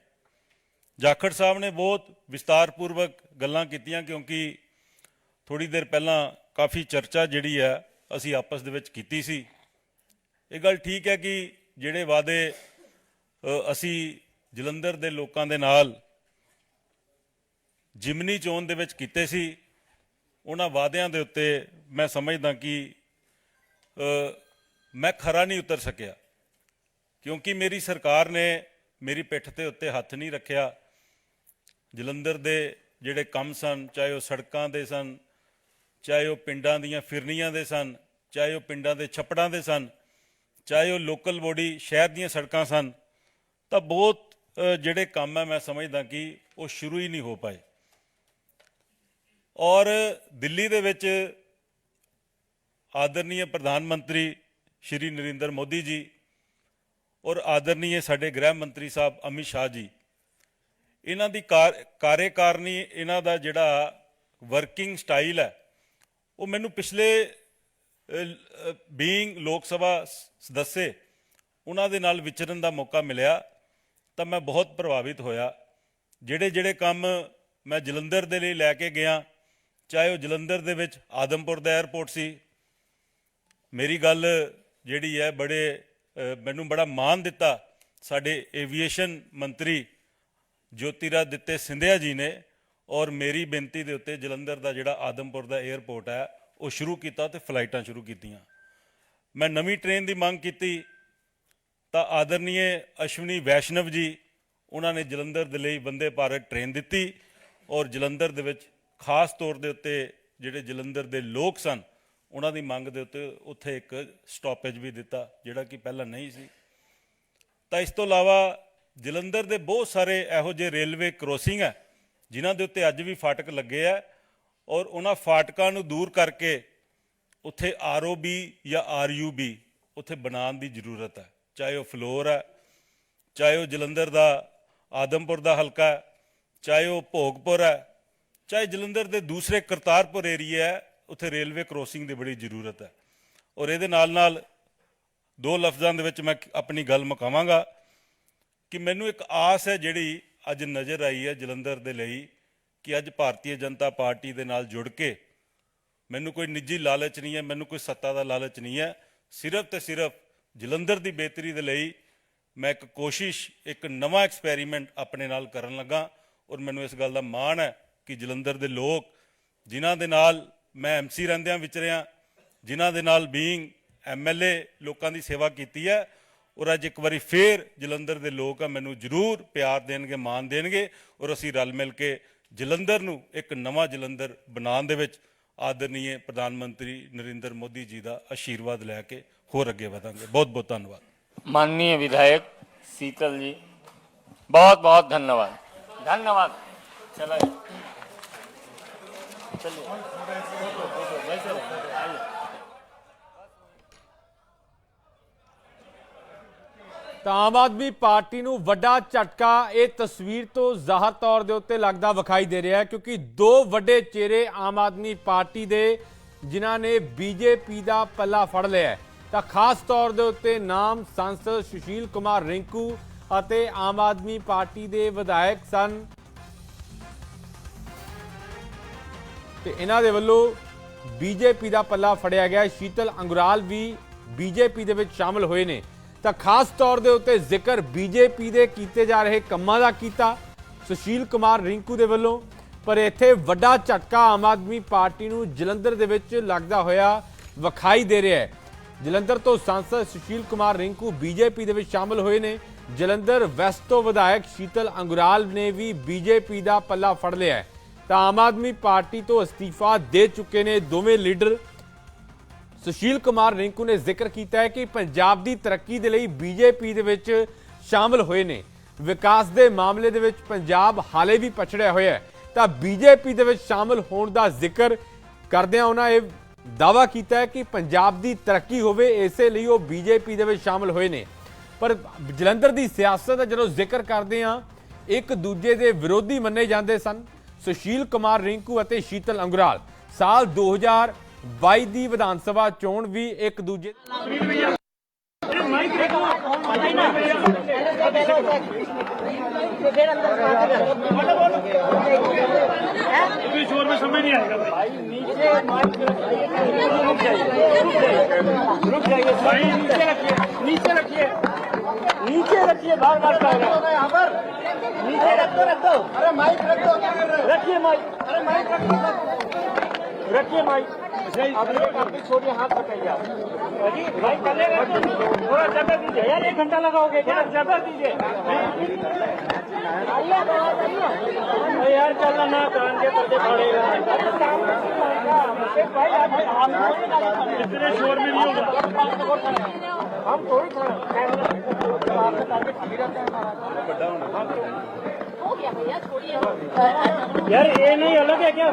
[SPEAKER 8] जाखड़ साहब ने बहुत विस्तारपूर्वक गल्लां कीतियां, क्योंकि थोड़ी देर पहला काफ़ी चर्चा जिहड़ी है असी आपस दे विच कीती सी। ये गल ठीक है कि जिहड़े वादे असी जलंधर दे लोकां दे नाल जिमनी चोण दे विच कीते सी, उन्हां वादियां दे उत्ते मैं समझदा कि मैं खरा नहीं उतर सकिया, क्योंकि मेरी सरकार ने मेरी पिठ ते उत्ते हत्थ नहीं रखिया। जलंधर दे जिहड़े काम सन, चाहे वो सड़कां दे सन, चाहे वो पिंडां दीयां फिरनियां दे सन, चाहे वो पिंडां दे छप्पड़ां दे सन, चाहे वो लोकल बॉडी शहर दीयां सड़कां सन, तां बहुत जिहड़े काम है मैं समझदा कि वो शुरू ही नहीं हो पाए। और दिल्ली दे विच आदरणीय प्रधानमंत्री श्री नरेंद्र मोदी जी और आदरणीय साडे गृह मंत्री साहब अमित शाह जी, इन्हां दी कार्यकारिणी, इन्हां दा जिहड़ा वर्किंग स्टाइल है वो मैनूं पिछले बीइंग लोक सभा सदस्य उन्हां दे नाल विचरन दा मौका मिलिया तो मैं बहुत प्रभावित होया। जिहड़े जिहड़े काम मैं जलंधर दे लई लैके गया, चाहे वो जलंधर दे विच आदमपुर दा एयरपोर्ट सी, मेरी गल जिहड़ी है बड़े मैनूं बड़ा मान दिता ਸਾਡੇ एविएशन ਮੰਤਰੀ ज्योतिरादित्य सिंधिया जी ने और मेरी बेनती के उत्ते जलंधर का जिहड़ा आदमपुर का एयरपोर्ट है वो शुरू किया तो फ्लाइटां शुरू कीतियां। मैं नवीं ट्रेन की मांग की तो आदरणीय अश्विनी वैष्णव जी उन्होंने जलंधर के लिए वंदे भारत ट्रेन दी और जलंधर दे विच खास तौर के उत्ते जिहड़े जलंधर के लोग सन उन्हां दी मंग दे उत्ते उत्थे एक स्टॉपेज भी दिता जिहड़ा कि पहला नहीं सी। तो इस तो इलावा जलंधर के बहुत सारे इहो जिहे रेलवे क्रॉसिंग है जिन्हां दे उत्ते अज भी फाटक लगे है और उन्हां फाटकां नूं दूर करके उत्थे ROB या RUB उत्थे बनाउण दी जरूरत है, चाहे वह फ्लोर है, चाहे वह जलंधर का आदमपुर का हलका है, चाहे वह भोगपुर है, चाहे जलंधर के दूसरे करतारपुर एरिया है, उत्थे रेलवे क्रॉसिंग की बड़ी जरूरत है। और ये नाल दो लफ्ज़ों दे विच मैं अपनी गल मुकावांगा कि मैनू एक आस है जिहड़ी अज नज़र आई है जलंधर दे लई कि अज भारतीय जनता पार्टी दे नाल जुड़ के मैनू कोई निजी लालच नहीं है, मैनू कोई सत्ता का लालच नहीं है, सिर्फ तो सिर्फ जलंधर की बेहतरी दे लई मैं एक कोशिश एक नवा एक्सपैरीमेंट अपने नाल करन लगा। और मैनू इस गल का माण है कि जलंधर के लोग जिन्हां दे नाल मैं MC रहिंदियां विचरिया, जिन्हां दे नाल बीइंग MLA लोगों की सेवा की है और अज एक बारी फिर जलंधर के लोग मैनू जरूर प्यार देणगे, मान देणगे और असीं रल मिल के जलंधर नूं एक नवा जलंधर बनाउण दे विच आदरणीय प्रधानमंत्री नरेंद्र मोदी जी का आशीर्वाद लैके होर अगे वधांगे। बहुत बहुत धन्यवाद।
[SPEAKER 4] माननीय विधायक शीतल जी, बहुत बहुत धन्यवाद। धन्यवाद। चलिए
[SPEAKER 3] ਤਾਂ ਆਮ ਆਦਮੀ ਪਾਰਟੀ ਨੂੰ ਵੱਡਾ ਝਟਕਾ ਇਹ ਤਸਵੀਰ ਤੋਂ ਜ਼ਾਹਰ ਤੌਰ ਦੇ ਉੱਤੇ ਲੱਗਦਾ ਵਿਖਾਈ ਦੇ ਰਿਹਾ ਹੈ ਕਿਉਂਕਿ ਦੋ ਵੱਡੇ ਚਿਹਰੇ ਆਮ ਆਦਮੀ ਪਾਰਟੀ ਦੇ ਜਿਨ੍ਹਾਂ ਨੇ BJP ਦਾ ਪੱਲਾ ਫੜ ਲਿਆ ਤਾਂ ਖਾਸ ਤੌਰ ਦੇ ਉੱਤੇ ਨਾਮ ਸੰਸਦ ਸੁਸ਼ੀਲ ਕੁਮਾਰ ਰਿੰਕੂ ਅਤੇ ਆਮ ਆਦਮੀ ਪਾਰਟੀ ਦੇ ਵਿਧਾਇਕ ਸਨ ਤੇ ਇਹਨਾਂ ਦੇ ਵੱਲੋਂ BJP ਦਾ ਪੱਲਾ ਫੜਿਆ ਗਿਆ। शीतल अंगराल भी BJP ਦੇ ਵਿੱਚ ਸ਼ਾਮਲ ਹੋਏ ਨੇ ਤਾਂ ਖਾਸ ਤੌਰ ਦੇ ਉੱਤੇ ਜ਼ਿਕਰ BJP ਦੇ ਕੀਤੇ ਜਾ ਰਹੇ ਕੰਮਾਂ ਦਾ ਕੀਤਾ ਸੁਸ਼ੀਲ ਕੁਮਾਰ ਰਿੰਕੂ ਦੇ ਵੱਲੋਂ। ਪਰ ਇੱਥੇ ਵੱਡਾ ਝਟਕਾ ਆਮ ਆਦਮੀ ਪਾਰਟੀ ਨੂੰ ਜਲੰਧਰ ਦੇ ਵਿੱਚ ਲੱਗਦਾ ਹੋਇਆ ਵਿਖਾਈ ਦੇ ਰਿਹਾ ਹੈ। ਜਲੰਧਰ ਤੋਂ ਸੰਸਦ ਸੁਸ਼ੀਲ ਕੁਮਾਰ ਰਿੰਕੂ BJP ਦੇ ਵਿੱਚ ਸ਼ਾਮਲ ਹੋਏ ਨੇ। ਜਲੰਧਰ ਵੈਸਟ ਤੋਂ ਵਿਧਾਇਕ शीतल अंगराल ਨੇ ਵੀ BJP ਦਾ ਪੱਲਾ ਫੜ ਲਿਆ ਹੈ ਤਾਂ ਆਮ ਆਦਮੀ ਪਾਰਟੀ ਤੋਂ ਅਸਤੀਫਾ ਦੇ ਚੁੱਕੇ ਨੇ ਦੋਵੇਂ ਲੀਡਰ। ਸੁਸ਼ੀਲ ਕੁਮਾਰ ਰਿੰਕੂ ਨੇ ਜ਼ਿਕਰ ਕੀਤਾ ਹੈ ਕਿ ਪੰਜਾਬ ਦੀ ਤਰੱਕੀ ਦੇ ਲਈ BJP ਦੇ ਵਿੱਚ ਸ਼ਾਮਲ ਹੋਏ ਨੇ। ਵਿਕਾਸ ਦੇ ਮਾਮਲੇ ਦੇ ਵਿੱਚ ਪੰਜਾਬ ਹਾਲੇ ਵੀ ਪਛੜਿਆ ਹੋਇਆ ਹੈ ਤਾਂ BJP ਦੇ ਵਿੱਚ ਸ਼ਾਮਲ ਹੋਣ ਦਾ ਜ਼ਿਕਰ ਕਰਦਿਆਂ ਉਹਨਾਂ ਇਹ ਦਾਅਵਾ ਕੀਤਾ ਹੈ ਕਿ ਪੰਜਾਬ ਦੀ ਤਰੱਕੀ ਹੋਵੇ ਇਸੇ ਲਈ ਉਹ BJP ਦੇ ਵਿੱਚ ਸ਼ਾਮਲ ਹੋਏ ਨੇ। ਪਰ ਜਲੰਧਰ ਦੀ ਸਿਆਸਤ ਦਾ ਜਦੋਂ ਜ਼ਿਕਰ ਕਰਦੇ ਹਾਂ ਇੱਕ ਦੂਜੇ ਦੇ ਵਿਰੋਧੀ ਮੰਨੇ ਜਾਂਦੇ ਸਨ ਸੁਸ਼ੀਲ ਕੁਮਾਰ ਰਿੰਕੂ ਅਤੇ शीतल अंगराल। ਸਾਲ 2022 ਦੀ ਵਿਧਾਨ ਸਭਾ ਚੋਣ ਵੀ ਇੱਕ ਦੂਜੇ
[SPEAKER 9] शोर में समझ नहीं आएगा भाई नीचे रुक जाइए भाई नीचे रखिए बार बार यहाँ पर नीचे रख दो अरे माइक रख दो रखिए माइक अरे माइक रखिए माइक काफी छोड़िए हाथ बताइए आप भाई पहले थोड़ा जगह दीजिए यार 1 घंटा लगाओगे क्या जगह दीजिए यार चलना ना कान के पर्दे पड़ेगा भाई इतने शोर में नहीं होगा हम थोड़ी यार ये नहीं अलग है क्या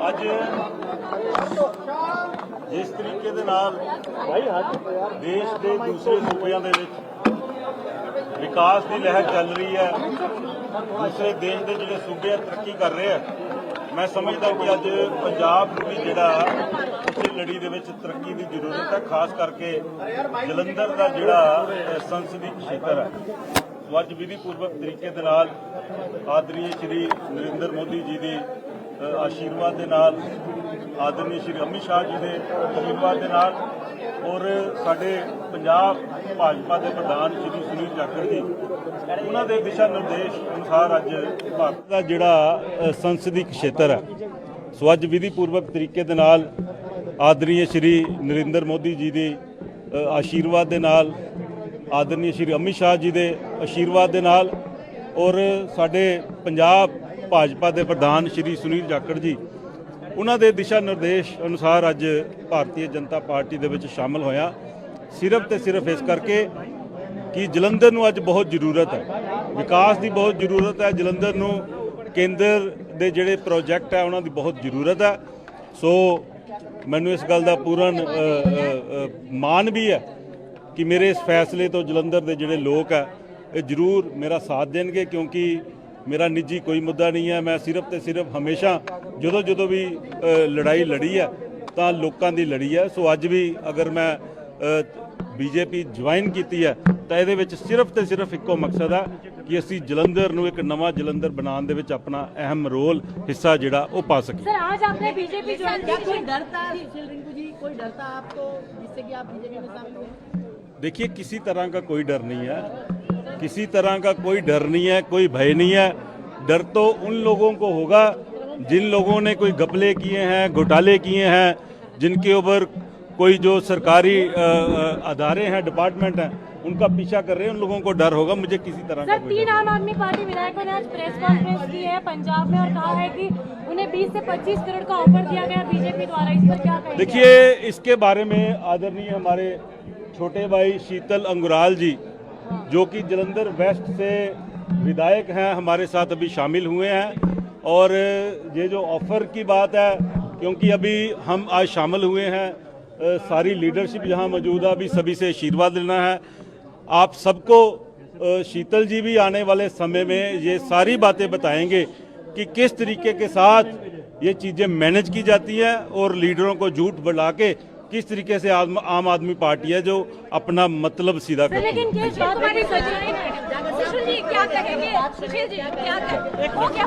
[SPEAKER 8] ਅੱਜ ਜਿਸ ਤਰੀਕੇ ਦੇ ਨਾਲ ਦੇਸ਼ ਦੇ ਦੂਸਰੇ ਸੂਬਿਆਂ ਦੇ ਵਿੱਚ ਵਿਕਾਸ ਦੀ ਲਹਿਰ ਚੱਲ ਰਹੀ ਹੈ, ਦੂਸਰੇ ਦੇਸ਼ ਦੇ ਜਿਹੜੇ ਸੂਬੇ ਤਰੱਕੀ ਕਰ ਰਹੇ ਆ, ਮੈਂ ਸਮਝਦਾ ਕਿ ਅੱਜ ਪੰਜਾਬ ਨੂੰ ਵੀ ਜਿਹੜਾ ਸਮੁੱਚੀ ਲੜੀ ਦੇ ਵਿੱਚ ਤਰੱਕੀ ਦੀ ਜ਼ਰੂਰਤ ਹੈ, ਖਾਸ ਕਰਕੇ ਜਲੰਧਰ ਦਾ ਜਿਹੜਾ ਸੰਸਦੀ ਖੇਤਰ ਹੈ ਸੋ ਅੱਜ ਵਿਧੀ ਪੂਰਵਕ ਤਰੀਕੇ ਦੇ ਨਾਲ ਆਦਰਣੀय ਸ਼੍ਰੀ ਨਰਿੰਦਰ ਮੋਦੀ ਜੀ ਦੇ ਆਸ਼ੀਰਵਾਦ ਦੇ ਨਾਲ, ਆਦਰਣीय ਸ਼੍ਰੀ ਅਮਿਤ ਸ਼ਾਹ ਜੀ ਦੇ ਆਸ਼ੀਰਵਾਦ ਦੇ ਨਾਲ ਔਰ ਸਾਡੇ ਪੰਜਾਬ ਭਾਜਪਾ ਦੇ ਪ੍ਰਧਾਨ ਸ਼੍ਰੀ ਸੁਨੀਲ ਜਾਖੜ ਜੀ ਉਹਨਾਂ ਦੇ ਦਿਸ਼ਾ ਨਿਰਦੇਸ਼ ਅਨੁਸਾਰ ਅੱਜ ਭਾਰਤ ਦਾ ਜਿਹੜਾ ਸੰਸਦੀ ਖੇਤਰ ਹੈ ਸੋ ਅੱਜ ਵਿਧੀ ਪੂਰਵਕ ਤਰੀਕੇ ਦੇ ਨਾਲ ਆਦਰਣीय ਸ਼੍ਰੀ ਨਰਿੰਦਰ ਮੋਦੀ ਜੀ ਦੇ ਆਸ਼ੀਰਵਾਦ ਦੇ ਨਾਲ, ਆਦਰਣीय ਸ਼੍ਰੀ ਅਮਿਤ ਸ਼ਾਹ ਜੀ ਦੇ ਆਸ਼ੀਰਵਾਦ ਦੇ ਨਾਲ ਔਰ ਸਾਡੇ ਪੰਜਾਬ ਭਾਜਪਾ ਦੇ ਪ੍ਰਧਾਨ ਸ਼੍ਰੀ ਸੁਨੀਲ ਜਾਖੜ ਜੀ ਉਹਨਾਂ ਦੇ ਦਿਸ਼ਾ ਨਿਰਦੇਸ਼ ਅਨੁਸਾਰ ਅੱਜ ਭਾਰਤੀ ਜਨਤਾ ਪਾਰਟੀ ਦੇ ਵਿੱਚ ਸ਼ਾਮਲ ਹੋਇਆ। ਸਿਰਫ ਤੇ ਸਿਰਫ ਇਸ ਕਰਕੇ ਕਿ ਜਲੰਧਰ ਨੂੰ ਅੱਜ ਬਹੁਤ ਜ਼ਰੂਰਤ ਹੈ, ਵਿਕਾਸ ਦੀ ਬਹੁਤ ਜ਼ਰੂਰਤ ਹੈ। ਜਲੰਧਰ ਨੂੰ ਕੇਂਦਰ ਦੇ ਜਿਹੜੇ ਪ੍ਰੋਜੈਕਟ ਹੈ ਉਹਨਾਂ ਦੀ ਬਹੁਤ ਜ਼ਰੂਰਤ ਹੈ। ਸੋ ਮੈਨੂੰ ਇਸ ਗੱਲ ਦਾ ਪੂਰਨ ਮਾਣ ਵੀ ਹੈ ਕਿ ਮੇਰੇ ਇਸ ਫੈਸਲੇ ਤੋਂ ਜਲੰਧਰ ਦੇ ਜਿਹੜੇ ਲੋਕ ਹੈ ਇਹ ਜ਼ਰੂਰ ਮੇਰਾ ਸਾਥ ਦੇਣਗੇ, ਕਿਉਂਕਿ ਮੇਰਾ ਨਿੱਜੀ ਕੋਈ ਮੁੱਦਾ ਨਹੀਂ ਹੈ। ਮੈਂ ਸਿਰਫ ਤੇ ਸਿਰਫ ਹਮੇਸ਼ਾ ਜਦੋਂ ਵੀ ਲੜਾਈ ਲੜੀ ਹੈ ਤਾਂ ਲੋਕਾਂ ਦੀ ਲੜੀ ਹੈ। ਸੋ ਅੱਜ ਵੀ ਅਗਰ ਮੈਂ ਬੀਜੇਪੀ ਜੁਆਇਨ ਕੀਤੀ ਹੈ ਤਾਂ ਇਹਦੇ ਵਿੱਚ ਸਿਰਫ ਤੇ ਸਿਰਫ ਇੱਕੋ ਮਕਸਦ ਹੈ ਕਿ ਅਸੀਂ ਜਲੰਧਰ ਨੂੰ ਇੱਕ ਨਵਾਂ ਜਲੰਧਰ ਬਣਾਉਣ ਦੇ ਵਿੱਚ ਆਪਣਾ ਅਹਿਮ ਰੋਲ ਹਿੱਸਾ ਜਿਹੜਾ ਉਹ ਪਾ ਸਕੀਏ।
[SPEAKER 10] सर आज आपने बीजेपी ज्वाइन की, कोई डरता रिंकू जी, कोई डरता आपको जिससे कि आप बीजेपी में शामिल हुए?
[SPEAKER 8] देखिए किसी तरह का कोई डर नहीं है, किसी तरह का कोई डर नहीं है, कोई भय नहीं है। डर तो उन लोगों को होगा जिन लोगों ने कोई घपले किए हैं, घोटाले किए हैं, जिनके ऊपर कोई जो सरकारी अदारे हैं, डिपार्टमेंट हैं, उनका पीछा कर रहे हैं, उन लोगों को डर होगा। मुझे किसी तरह का कोई
[SPEAKER 10] 3 आम आदमी पार्टी विधायकों ने आज प्रेस कॉन्फ्रेंस की है पंजाब में और कहा है कि उन्हें 20 से 25 करोड़ का ऑफर दिया गया बीजेपी द्वारा, इस पर क्या कहेंगे?
[SPEAKER 8] देखिए इसके बारे में आदरणीय हमारे छोटे भाई शीतल अंगुराल जी जो कि जलंधर वेस्ट से विधायक हैं हमारे साथ अभी शामिल हुए हैं। और ये जो ऑफर की बात है, क्योंकि अभी हम आज शामिल हुए हैं, सारी लीडरशिप यहाँ मौजूद है, अभी सभी से आशीर्वाद लेना है। आप सबको शीतल जी भी आने वाले समय में ये सारी बातें बताएंगे कि किस तरीके के साथ ये चीज़ें मैनेज की जाती हैं और लीडरों को झूठ बुला के किस तरीके से आम आदमी पार्टी है जो अपना मतलब सीधा करती है।
[SPEAKER 10] लेकिन सुशील जी क्या कहेंगे? सुशील जी क्या कहेंगे? हो गया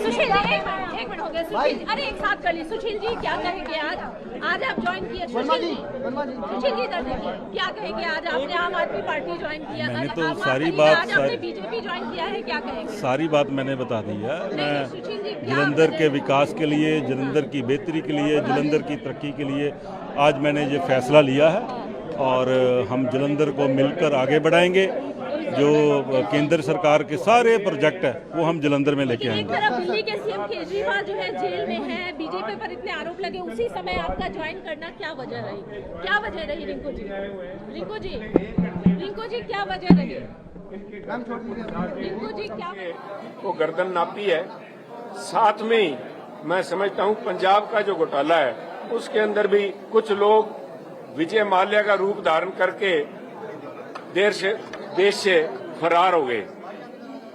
[SPEAKER 10] सुशील जी एक मिनट हो गया सुशील जी, अरे एक साथ कर ली। सुशील जी क्या कहेंगे आज आप ज्वाइन किए? सुशील जी इधर देखिए, क्या कहेंगे आज आपने आम आदमी पार्टी ज्वाइन किया?
[SPEAKER 8] मैंने तो सारी बात
[SPEAKER 10] आपने बीजेपी ज्वाइन किया है, क्या कहेंगे?
[SPEAKER 8] सारी बात मैंने बता दी है। मैं जलंधर के विकास के लिए, जलंधर की बेहतरी के लिए, जलंधर की तरक्की के लिए आज मैंने ये फैसला लिया है और हम जलंधर को मिलकर आगे बढ़ाएंगे। जो केंद्र सरकार के सारे प्रोजेक्ट है वो हम जलंधर में लेके आएंगे।
[SPEAKER 10] एक तरफ दिल्ली के सीएम केजरीवाल जो है जेल में है, बीजेपी पर इतने आरोप लगे, उसी समय आपका ज्वाइन करना क्या वजह रही? क्या वजह रही रिंकू जी क्या वजह रही? रिंकू जी क्या
[SPEAKER 7] वो गर्दन नापी है। साथ में ही मैं समझता हूं पंजाब का जो घोटाला है उसके अंदर भी कुछ लोग विजय माल्या का रूप धारण करके देश से फरार हो गए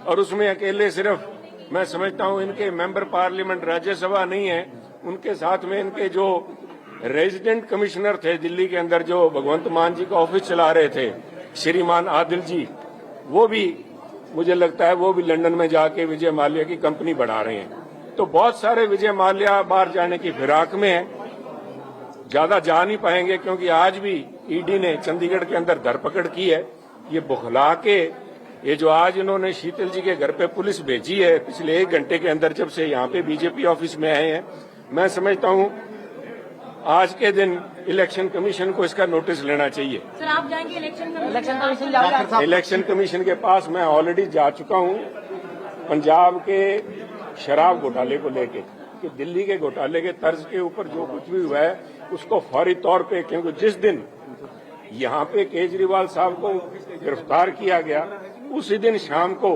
[SPEAKER 7] और उसमें अकेले सिर्फ मैं समझता हूं इनके मेंबर पार्लियामेंट राज्यसभा नहीं है, उनके साथ में इनके जो रेजिडेंट कमिश्नर थे दिल्ली के अंदर जो भगवंत मान जी का ऑफिस चला रहे थे श्रीमान आदिल जी, वो भी मुझे लगता है वो भी लंदन में जाके विजय माल्या की कंपनी बढ़ा रहे हैं। तो बहुत सारे विजय माल्या बाहर जाने की फिराक में है, ज्यादा जा नहीं पाएंगे क्योंकि आज भी ईडी ने चंडीगढ़ के अंदर धरपकड़ की है। ये बुखला के ये जो आज इन्होंने शीतल जी के घर पे पुलिस भेजी है पिछले 1 घंटे के अंदर जब से यहाँ पे बीजेपी ऑफिस में आए हैं, मैं समझता हूँ आज के दिन इलेक्शन कमीशन को इसका नोटिस लेना चाहिए।
[SPEAKER 10] सर आप जाएंगे
[SPEAKER 7] इलेक्शन कमीशन के पास मैं ऑलरेडी जा चुका हूँ पंजाब के शराब घोटाले को लेके कि दिल्ली के घोटाले के तर्ज के ऊपर जो कुछ भी हुआ है उसको फौरी तौर पे, क्योंकि जिस दिन यहाँ पे केजरीवाल साहब को गिरफ्तार किया गया उसी दिन शाम को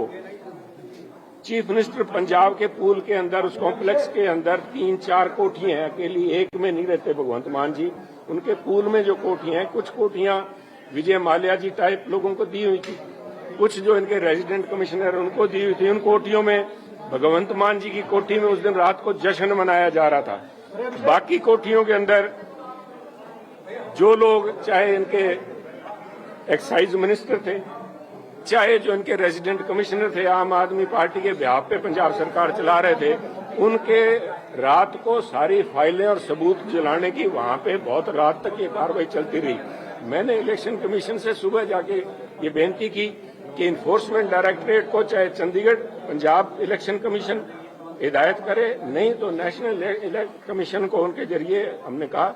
[SPEAKER 7] चीफ मिनिस्टर पंजाब के पूल के अंदर उस कॉम्प्लेक्स के अंदर 3-4 कोठियां हैं, अकेली एक में नहीं रहते भगवंत मान जी, उनके पूल में जो कोठियां हैं कुछ कोठियां विजय माल्या जी टाइप लोगों को दी हुई थी, कुछ जो इनके रेजिडेंट कमिश्नर उनको दी हुई थी। उन कोठियों में भगवंत मान जी की कोठी में उस दिन रात को जश्न मनाया जा रहा था बाकी कोठियों के अंदर जो लोग, चाहे इनके एक्साइज मिनिस्टर थे, चाहे जो इनके रेजिडेंट कमिश्नर थे, आम आदमी पार्टी के बिहाफ पे पंजाब सरकार चला रहे थे, उनके रात को सारी फाइलें और सबूत जलाने की वहां पे बहुत रात तक ये कार्रवाई चलती रही। मैंने इलेक्शन कमीशन से सुबह जाके ये बेनती की कि इन्फोर्समेंट डायरेक्टरेट को, चाहे चंडीगढ़ पंजाब इलेक्शन कमीशन हिदायत करे, नहीं तो नेशनल इलेक्शन कमीशन को उनके जरिए हमने कहा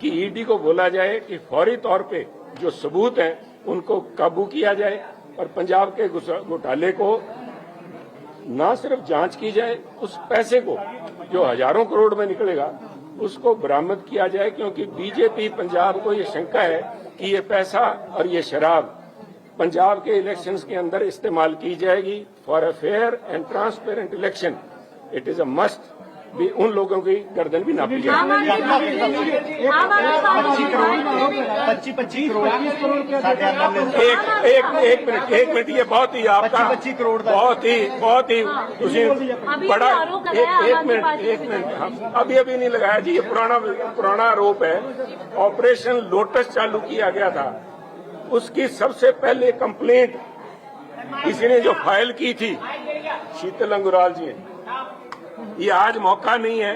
[SPEAKER 7] कि ईडी को बोला जाए कि फौरी तौर पे जो सबूत हैं उनको काबू किया जाए और पंजाब के घोटाले को न सिर्फ जांच की जाए, उस पैसे को जो हजारों करोड़ में निकलेगा उसको बरामद किया जाए, क्योंकि बीजेपी पंजाब को ये शंका है कि ये पैसा और ये शराब पंजाब के इलेक्शंस के अंदर इस्तेमाल की जाएगी for a fair and transparent election. It is a must भी उन लोगों की गर्दन भी नापी जाए।
[SPEAKER 2] 25 करोड़
[SPEAKER 7] एक मिनट ये बहुत ही आपका
[SPEAKER 2] 25 करोड़
[SPEAKER 7] बहुत ही बड़ा एक मिनट अभी नहीं लगाया जी, ये पुराना आरोप है। ऑपरेशन लोटस चालू किया गया था, उसकी सबसे पहले कंप्लेंट किसी ने जो फाइल की थी शीतल अंगुराल जी ने। ये आज मौका नहीं है,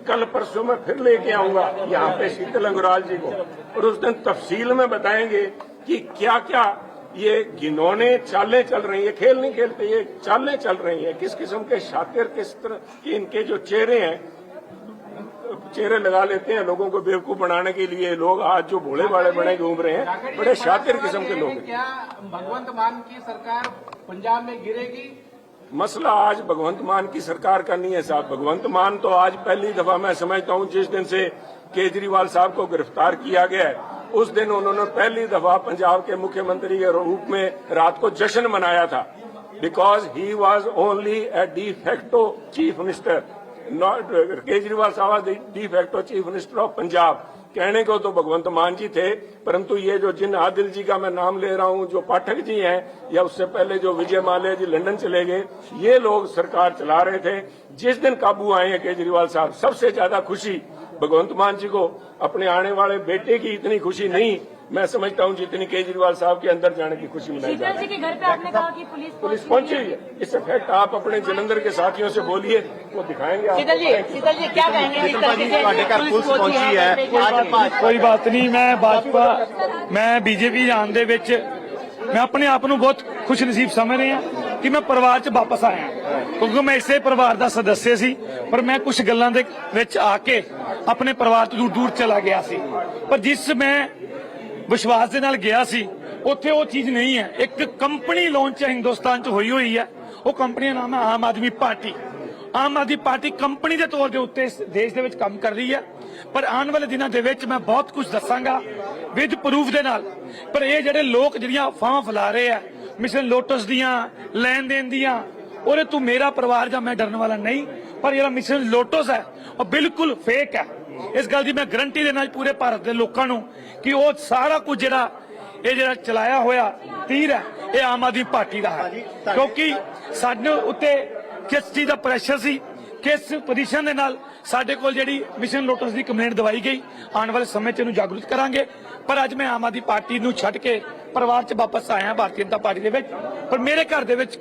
[SPEAKER 7] कल परसों में फिर लेके आऊंगा यहाँ पे शीतल अंगुराल जी को, और उस दिन तफसील में बताएंगे कि क्या क्या ये घिनौने चालें चल रही है। खेल नहीं खेलते, ये चालें चल रही है, किस किस्म के शातिर, किस तरह के इनके जो चेहरे हैं, चेहरे लगा लेते हैं लोगों को बेवकूफ बनाने के लिए। लोग आज जो भोले भाले बने घूम रहे हैं, बड़े शातिर किस्म के लोग हैं।
[SPEAKER 11] क्या भगवंत मान की सरकार पंजाब में गिरेगी?
[SPEAKER 7] मसला आज भगवंत मान की सरकार का नहीं है साहब। भगवंत मान तो आज पहली दफा मैं समझता हूं, जिस दिन से केजरीवाल साहब को गिरफ्तार किया गया है, उस दिन उन्होंने पहली दफा पंजाब के मुख्यमंत्री के रूप में रात को जश्न मनाया था, because he was only a de facto chief minister. Kejriwal साहब de facto chief minister of Punjab. कहने को तो भगवंत मान जी थे, परंतु ये जो जिन आदिल जी का मैं नाम ले रहा हूं, जो पाठक जी हैं, या उससे पहले जो विजय माल्या जी लंदन चले गए, ये लोग सरकार चला रहे थे। जिस दिन काबू आए हैं केजरीवाल साहब, सबसे ज्यादा खुशी भगवंत मान जी को अपने आने वाले बेटे की इतनी खुशी नहीं, मैं समझता हूं, जितनी केजरीवाल साहब के अंदर जाने की खुशी मनाई जा रही है।
[SPEAKER 10] घर पे आपने कहा कि
[SPEAKER 7] पुलिस पहुंची है। इस इफेक्ट आप अपने जलंधर के साथियों से बोलिए, वो दिखाएंगे।
[SPEAKER 9] शीतल जी क्या कहेंगे?
[SPEAKER 2] पुलिस पहुंची है।
[SPEAKER 12] कोई बात नहीं, मैं भाजपा, मैं बीजेपी जान दे विच मैं अपने आप ਨੂੰ बहुत खुश नसीब समझ रहा कि मैं परिवार च वापस आया, क्योंकि मैं इसे परिवार का सदस्य सी, पर मैं कुछ गल्लां दे विच आके अपने परिवार तो दूर चला गया सी। पर जिस मैं विश्वास दे नाल गया सी, उत्थे वो चीज नहीं है। एक कंपनी लॉन्च हिंदुस्तान च हुई है, वो कंपनी का नाम है आम आदमी पार्टी। आम आदमी पार्टी कंपनी के तौर के उत्ते इस देश दे विच काम कर रही है, पर आने वाले दिनों के विच मैं बहुत कुछ दसांगा विद प्रूफ दे नाल। पर ये जिहड़े लोग जिहड़ियां अफवाहां फैला रहे हैं मिशन लोटस दियां, लैन देन दियां, और तू मेरा परिवार जा मैं डरने वाला नहीं, पर जिहड़ा मिशन लोटस है वो बिल्कुल फेक है। इस गल की मैं गारंटी देना पूरे भारत के लोगों को कि वो सारा कुछ जिहड़ा चलाया होया तीर है, ये आम आदमी पार्टी का है। क्योंकि साडे उत्ते किस चीज का प्रेशर सी, किस पोजीशन के नाल साडे कोल जिहड़ी मिशन लोटस की कंप्लेंट दवाई गई, आने वाले समय च इहनूं जागरूक करांगे। पर अज मैं आम आदमी पार्टी नूं छड्ड के परिवार च वापस आया भारतीय जनता पार्टी दे विच। पर मेरे घर दे विच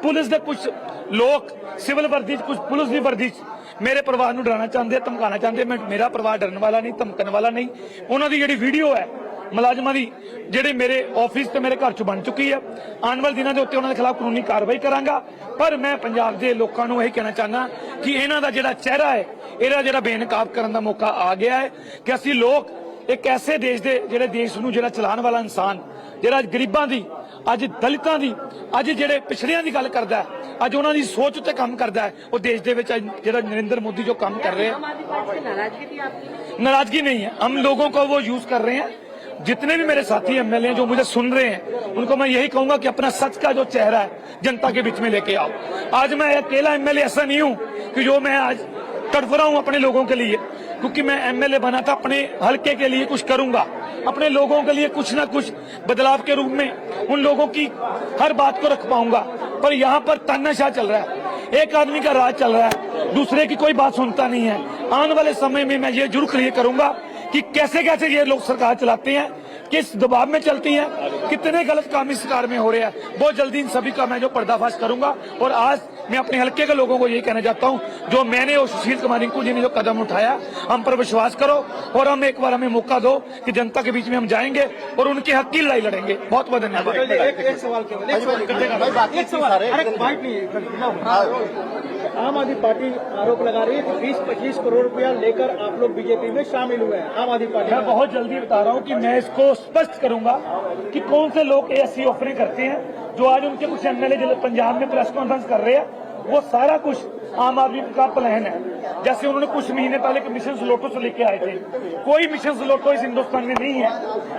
[SPEAKER 12] पुलिस दे कुछ लोग सिविल वर्दी च, कुछ पुलिस की वर्दी च मेरे परिवार नूं डराना चाहते, धमकाना चाहते। मेरा परिवार डरन वाला नहीं, धमकन वाला नहीं। उन्होंने जिहड़ी वीडियो है मुलाजमां दी जिहड़े मेरे ऑफिस ते मेरे घर च बन चुकी है, आने वाले दिनों के उत्ते उन्होंने खिलाफ कानूनी कार्रवाई करांगा। पर मैं पंजाब के लोगों को यही कहना चाहना कि इन्हां दा जिहड़ा चेहरा है, इहदा जिहड़ा बेनकाब करने का मौका आ गया है कि असीं लोग एक ऐसे देश दे जिहड़े देश नूं जिहड़ा चलाने वाला इंसान, जिहड़ा गरीबां दी, अज दलितां दी, अज जिहड़े पिछड़ियां दी गल करदा है, अज उन्हां दी सोच उत्ते काम करदा है, वो देश दे विच जिहड़ा नरेंद्र मोदी जो काम कर रहे हैं, नाराजगी नहीं है। हम लोगों को वो यूज कर रहे हैं। जितने भी मेरे साथी एमएलए हैं जो मुझे सुन रहे हैं, उनको मैं यही कहूंगा कि अपना सच का जो चेहरा है जनता के बीच में लेके आओ। आज मैं अकेला एमएलए ऐसा नहीं हूं कि जो मैं आज तड़फ रहा हूं अपने लोगों के लिए, क्योंकि मैं एमएलए बना था अपने हल्के के लिए कुछ करूंगा, अपने लोगों के लिए कुछ ना कुछ बदलाव के रूप में उन लोगों की हर बात को रख पाऊंगा। पर यहाँ पर तानाशाह चल रहा है, एक आदमी का राज चल रहा है। दूसरे की कोई बात सुनता नहीं है। आने वाले समय में मैं ये जरूर क्लियर करूंगा कि कैसे कैसे ये लोग सरकार चलाते हैं, किस दबाव में चलती हैं, कितने गलत काम इस सरकार में हो रहे हैं। बहुत जल्दी इन सभी का मैं जो पर्दाफाश करूंगा। और आज मैं अपने हल्के के लोगों को यही कहना चाहता हूं, जो मैंने और सुशील कुमार रिंकू जी ने जो कदम उठाया, हम पर विश्वास करो और हम एक बार हमें मौका दो कि जनता के बीच में हम जाएंगे और उनके हक की लड़ाई लड़ेंगे। बहुत बहुत धन्यवाद।
[SPEAKER 11] एक सवाल आम आदमी पार्टी आरोप लगा रही है कि 20-25 करोड़ रुपया लेकर आप लोग बीजेपी में शामिल हुए हैं। आम आदमी पार्टी
[SPEAKER 12] मैं बहुत जल्दी बता रहा हूं कि मैं इसको स्पष्ट करूंगा कि कौन से लोग ऐसी ऑफरिंग करते हैं। जो आज उनके कुछ एमएलए पंजाब में प्रेस कॉन्फ्रेंस कर रहे हैं, वो सारा कुछ आम आदमी का प्लान है। जैसे उन्होंने कुछ महीने पहले मिशन स्लोटो से लेके आए थे, कोई मिशन स्लोटो इस हिंदुस्तान में नहीं है।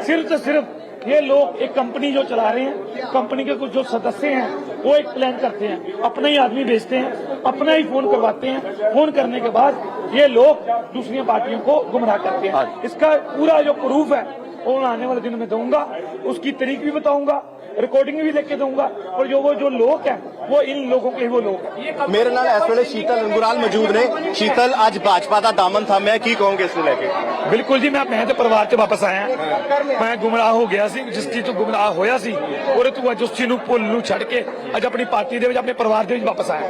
[SPEAKER 12] सिर्फ तो सिर्फ ये लोग एक कंपनी जो चला रहे हैं, कंपनी के कुछ जो सदस्य हैं वो एक प्लान करते हैं, अपना ही आदमी भेजते हैं, अपना ही फोन करवाते हैं। फोन करने के बाद ये लोग दूसरी पार्टियों को गुमराह करते हैं। इसका पूरा जो प्रूफ है वो मैं आने वाले दिनों में दूंगा, उसकी तारीख भी बताऊंगा, रिकॉर्डिंग भी लेके दूंगा। और जो लोग हैं वो इन लोगों के वो लोग हैं।
[SPEAKER 2] मेरे नाल इस वेले शीतल अंगुराल मौजूद ने। शीतल, आज भाजपा का दामन थामिया, की कहोगे इस लेके?
[SPEAKER 12] बिल्कुल जी, मैं तो परिवार से वापस आया। मैं गुमराह हो गया सी, जिस चीज ਤੋਂ गुमराह ਹੋਇਆ ਸੀ ਉਹਦੇ ਤੋਂ ਅੱਜ ਉਸ ਚੀਜ਼ ਨੂੰ ਭੁੱਲ ਨੂੰ ਛੱਡ ਕੇ ਅੱਜ ਆਪਣੀ ਪਾਰਟੀ ਦੇ ਵਿੱਚ, ਆਪਣੇ ਪਰਿਵਾਰ ਦੇ ਵਿੱਚ ਵਾਪਸ ਆਇਆ।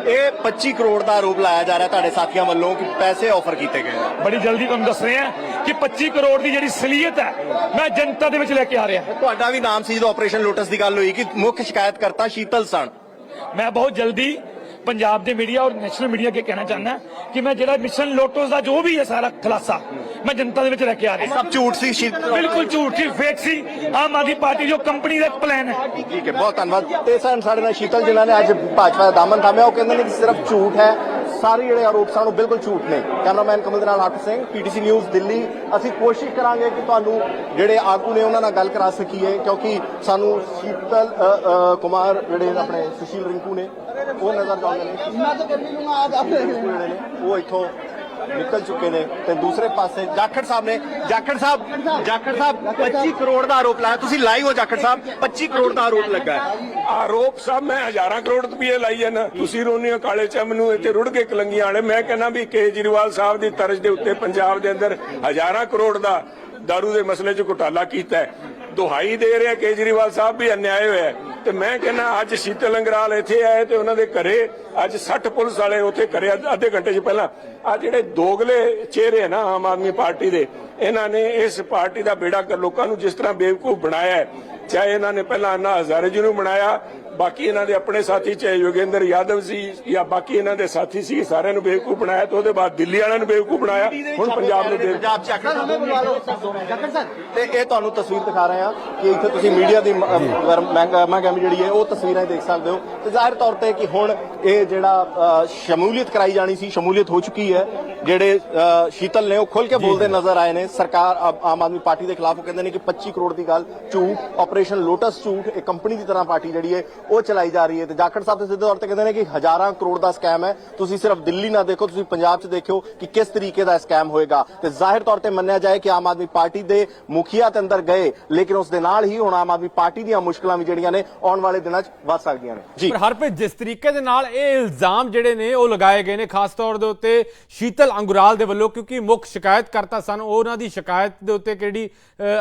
[SPEAKER 2] ਇਹ 25 ਕਰੋੜ ਦਾ ਆਰੋਪ ਲਾਇਆ ਜਾ ਰਿਹਾ ਤੁਹਾਡੇ ਸਾਥੀਆਂ ਵੱਲੋਂ ਕਿ ਪੈਸੇ ਆਫਰ ਕੀਤੇ ਗਏ।
[SPEAKER 12] ਬੜੀ ਜਲਦੀ ਤੁਹਾਨੂੰ ਦੱਸ ਰਹੇ ਹਾਂ ਕਿ 25 ਕਰੋੜ ਦੀ ਜਿਹੜੀ ਸਲੀਅਤ ਹੈ ਮੈਂ ਜਨਤਾ ਦੇ ਵਿੱਚ ਲੈ ਕੇ ਆ ਰਿਹਾ।
[SPEAKER 2] ਤੁਹਾਡਾ ਵੀ ਨਾਮ ਸੀ ਜਦੋਂ ਆਪਰੇਸ਼ਨ ਲੋਟਸ ਦੀ ਗੱਲ ਹੋਈ ਕਿ ਮੁੱਖ ਸ਼ਿਕਾਇਤਕਰਤਾ ਸ਼ੀਤਲ ਸਨ।
[SPEAKER 12] मैं बहुत जल्दी पंजाब के मीडिया और नेशनल मीडिया के कहना चाहना कि मैं जरा मिशन लोटस का जो भी है सारा खुलासा मैं जनता के लेके आ रहा।
[SPEAKER 2] सब झूठ सी,
[SPEAKER 12] बिल्कुल झूठ सी, फेक सी। आम आदमी पार्टी जो कंपनी का प्लान है।
[SPEAKER 2] ठीक है, बहुत धन्यवाद। ते साडे नाल शीतल जिन्हां ने अज भाजपा का दामन थामिया, वो कहंदे ने कि सिर्फ झूठ है, सारे ਜਿਹੜੇ ਆਰੋਪ ਸਾਨੂੰ ਬਿਲਕੁਲ ਝੂਠ ਨੇ। ਕੈਮਰਾਮੈਨ ਕਮਲ ਦੇ ਨਾਲ ਹਰਪ੍ਰੀਤ ਸਿੰਘ, PTC ਨਿਊਜ਼ ਦਿੱਲੀ। ਅਸੀਂ ਕੋਸ਼ਿਸ਼ ਕਰਾਂਗੇ ਕਿ ਤੁਹਾਨੂੰ ਜਿਹੜੇ ਆਗੂ ਨੇ ਉਹਨਾਂ ਨਾਲ ਗੱਲ ਕਰਾ ਸਕੀਏ, ਕਿਉਂਕਿ ਸਾਨੂੰ ਸ਼ੀਤਲ ਕੁਮਾਰ ਜਿਹੜੇ ਆਪਣੇ ਸੁਸ਼ੀਲ ਰਿੰਕੂ ਨੇ ਉਹ ਨਜ਼ਰ ਆਉਂਦੇ ਨੇ। ਮੈਂ ਤਾਂ ਕਰ ਲੂੰਗਾ ਆਜ ਆਪ ਜਿਹੜੇ ਨੇ ਉਹ ਇੱਥੋਂ ਨਿਕਲ ਚੁੱਕੇ ਨੇ। ਤੇ ਦੂਸਰੇ ਪਾਸੇ ਜਾਖੜ ਸਾਹਿਬ ਨੇ। ਜਾਖੜ ਸਾਹਿਬ 25 ਕਰੋੜ ਦਾ ਆਰੋਪ ਲਾਇਆ। ਤੁਸੀਂ ਲਾਈਵ ਹੋ ਜਾਖੜ ਸਾਹਿਬ, 25 ਕਰੋੜ ਦਾ ਆਰੋਪ ਲੱਗਾ ਹੈ।
[SPEAKER 7] ਆਰੋਪ ਸਾਹਿਬ ਮੈਂ ਹਜ਼ਾਰਾਂ ਕਰੋੜ ਰੁਪਏ ਲਾਈ ਜਾਂਦਾ। ਤੁਸੀਂ ਰੋਨੇ ਹੋ ਕਾਲੇ ਚਮ ਨੂੰ, ਇੱਥੇ ਰੁੜ ਕੇ ਕਲੰਗੀਆਂ ਵਾਲੇ। ਮੈਂ ਕਹਿੰਦਾ ਵੀ ਕੇਜਰੀਵਾਲ ਸਾਹਿਬ ਦੀ ਤਰਜ਼ ਦੇ ਉੱਤੇ ਪੰਜਾਬ ਦੇ ਅੰਦਰ ਹਜ਼ਾਰਾਂ ਕਰੋੜ ਦਾ ਦਾਰੂ ਦੇ ਮਸਲੇ 'ਚ ਘੁਟਾਲਾ ਕੀਤਾ ਹੈ। ਦੁਹਾਈ ਦੇ ਰਿਹਾ ਕੇਜਰੀਵਾਲ ਸਾਹਿਬ ਵੀ ਅਨਿਆਏ ਹੋਇਆ। ਤੇ ਮੈਂ ਕਹਿੰਦਾ ਅੱਜ ਸ਼ੀਤਲ ਅੰਗਰਾਲ ਇੱਥੇ ਆਏ ਤੇ ਉਹਨਾਂ ਦੇ ਘਰੇ ਅੱਜ 60 ਪੁਲਿਸ ਵਾਲੇ ਉੱਥੇ ਘਰੇ ਅੱਧੇ ਘੰਟੇ 'ਚ ਪਹਿਲਾਂ। ਆ ਜਿਹੜੇ ਦੋਗਲੇ ਚਿਹਰੇ ਨਾ ਆਮ ਆਦਮੀ ਪਾਰਟੀ ਦੇ, ਇਹਨਾਂ ਨੇ ਇਸ ਪਾਰਟੀ ਦਾ ਬੇੜਾ ਕਰ ਲੋਕਾਂ ਨੂੰ ਜਿਸ ਤਰ੍ਹਾਂ ਬੇਵਕੂਫ ਬਣਾਇਆ ਹੈ। ਚਾਹੇ ਇਹਨਾਂ ਨੇ ਪਹਿਲਾਂ ਅੰਨਾ ਹਜ਼ਾਰੇ ਜੀ ਨੂੰ ਬਣਾਇਆ, ਬਾਕੀ ਇਹਨਾਂ ਦੇ ਆਪਣੇ ਸਾਥੀ ਚਾਹੇ ਯੋਗੇਂਦਰ ਯਾਦਵ ਸੀ ਜਾਂ ਬਾਕੀ ਇਹਨਾਂ ਦੇ ਸਾਥੀ ਸੀ, ਸਾਰਿਆਂ ਨੂੰ ਬੇਵਕੂਫ ਬਣਾਇਆ। ਤੇ ਉਹਦੇ ਬਾਅਦ ਦਿੱਲੀ ਵਾਲਿਆਂ ਨੂੰ ਬੇਵਕੂਫ ਬਣਾਇਆ। ਹੁਣ ਪੰਜਾਬ ਨੂੰ
[SPEAKER 2] ਪੰਜਾਬ ਚ ਤੇ ਇਹ ਤੁਹਾਨੂੰ ਤਸਵੀਰ ਦਿਖਾ ਰਹੇ ਹਾਂ ਕਿ ਇੱਥੇ ਤੁਸੀਂ ਮੀਡੀਆ ਦੀ ਮਹਿੰਗਾਮੀ ਜਿਹੜੀ ਹੈ ਉਹ ਤਸਵੀਰਾਂ ਦੇਖ ਸਕਦੇ ਹੋ। ਤੇ ਜ਼ਾਹਿਰ ਤੌਰ ਤੇ ਕਿ ਹੁਣ ਇਹ ਜਿਹੜਾ ਸ਼ਮੂਲੀਅਤ ਕਰਾਈ ਜਾਣੀ ਸੀ, ਸ਼ਮੂਲੀਅਤ ਹੋ ਚੁੱਕੀ ਹੈ। ਜਿਹੜੇ ਸ਼ੀਤਲ ਨੇ ਉਹ ਖੁੱਲ ਕੇ ਬੋਲਦੇ ਨਜ਼ਰ ਆਏ ਨੇ ਸਰਕਾਰ ਆਮ ਆਦਮੀ ਪਾਰਟੀ ਦੇ ਖਿਲਾਫ। ਉਹ ਕਹਿੰਦੇ ਨੇ ਕਿ 25 ਕਰੋੜ ਦੀ ਗੱਲ ਝੂਠ, ਆਪਰੇਸ਼ਨ ਲੋਟਸ ਝੂਠ, ਇੱਕ ਕੰਪਨੀ ਦੀ ਤਰ੍ਹਾਂ ਪਾਰਟੀ ਜਿਹੜੀ ਹੈ ਉਹ ਚਲਾਈ ਜਾ ਰਹੀ ਹੈ। ਤੇ ਜਾਖੜ ਸਾਹਿਬ ਤੇ ਸਿੱਧੇ ਤੌਰ ਤੇ ਕਹਿੰਦੇ ਨੇ ਕਿ ਹਜ਼ਾਰਾਂ ਕਰੋੜ ਦਾ ਸਕੈਮ ਹੈ। ਤੁਸੀਂ ਸਿਰਫ ਦਿੱਲੀ ਨਾ ਦੇਖੋ, ਤੁਸੀਂ ਪੰਜਾਬ 'ਚ ਦੇਖਿਓ ਕਿ ਕਿਸ ਤਰੀਕੇ ਦਾ ਸਕੈਮ ਹੋਏਗਾ। ਤੇ ਜ਼ਾਹਿਰ ਤੌਰ ਤੇ ਮੰਨਿਆ ਜਾਏ ਕਿ ਆਮ ਆਦਮੀ ਪਾਰਟੀ ਦੇ ਮੁਖੀਆ ਤੇ ਅੰਦਰ ਗਏ, ਲੇਕਿਨ ਉਸ ਦੇ ਨਾਲ ਹੀ ਹੁਣ ਆਮ ਆਦਮੀ ਪਾਰਟੀ ਦੀਆਂ ਮੁਸ਼ਕਲਾਂ ਵੀ ਜਿਹੜੀਆਂ ਨੇ ਆਉਣ ਵਾਲੇ ਦਿਨਾਂ 'ਚ ਵੱਧ ਸਕਦੀਆਂ ਨੇ। ਜੀ
[SPEAKER 3] ਪਰ ਹਰਪ੍ਰੀਤ, ਜਿਸ ਤਰੀਕੇ ਦੇ ਨਾਲ ਇਹ ਇਲਜ਼ਾਮ ਜਿਹੜੇ ਨੇ ਉਹ ਲਗਾਏ ਗਏ ਨੇ ਖਾਸ ਤੌਰ ਦੇ ਉੱਤੇ ਸ਼ੀਤਲ ਅੰਗੁਰਾਲ ਦੇ ਵੱਲੋਂ, ਕਿਉਂਕਿ ਮੁੱਖ ਸ਼ਿਕਾਇਤਕਰਤਾ ਸਨ, ਉਹਨਾਂ ਦੀ ਸ਼ਿਕਾਇਤ ਦੇ ਉੱਤੇ ਕਿਹੜੀ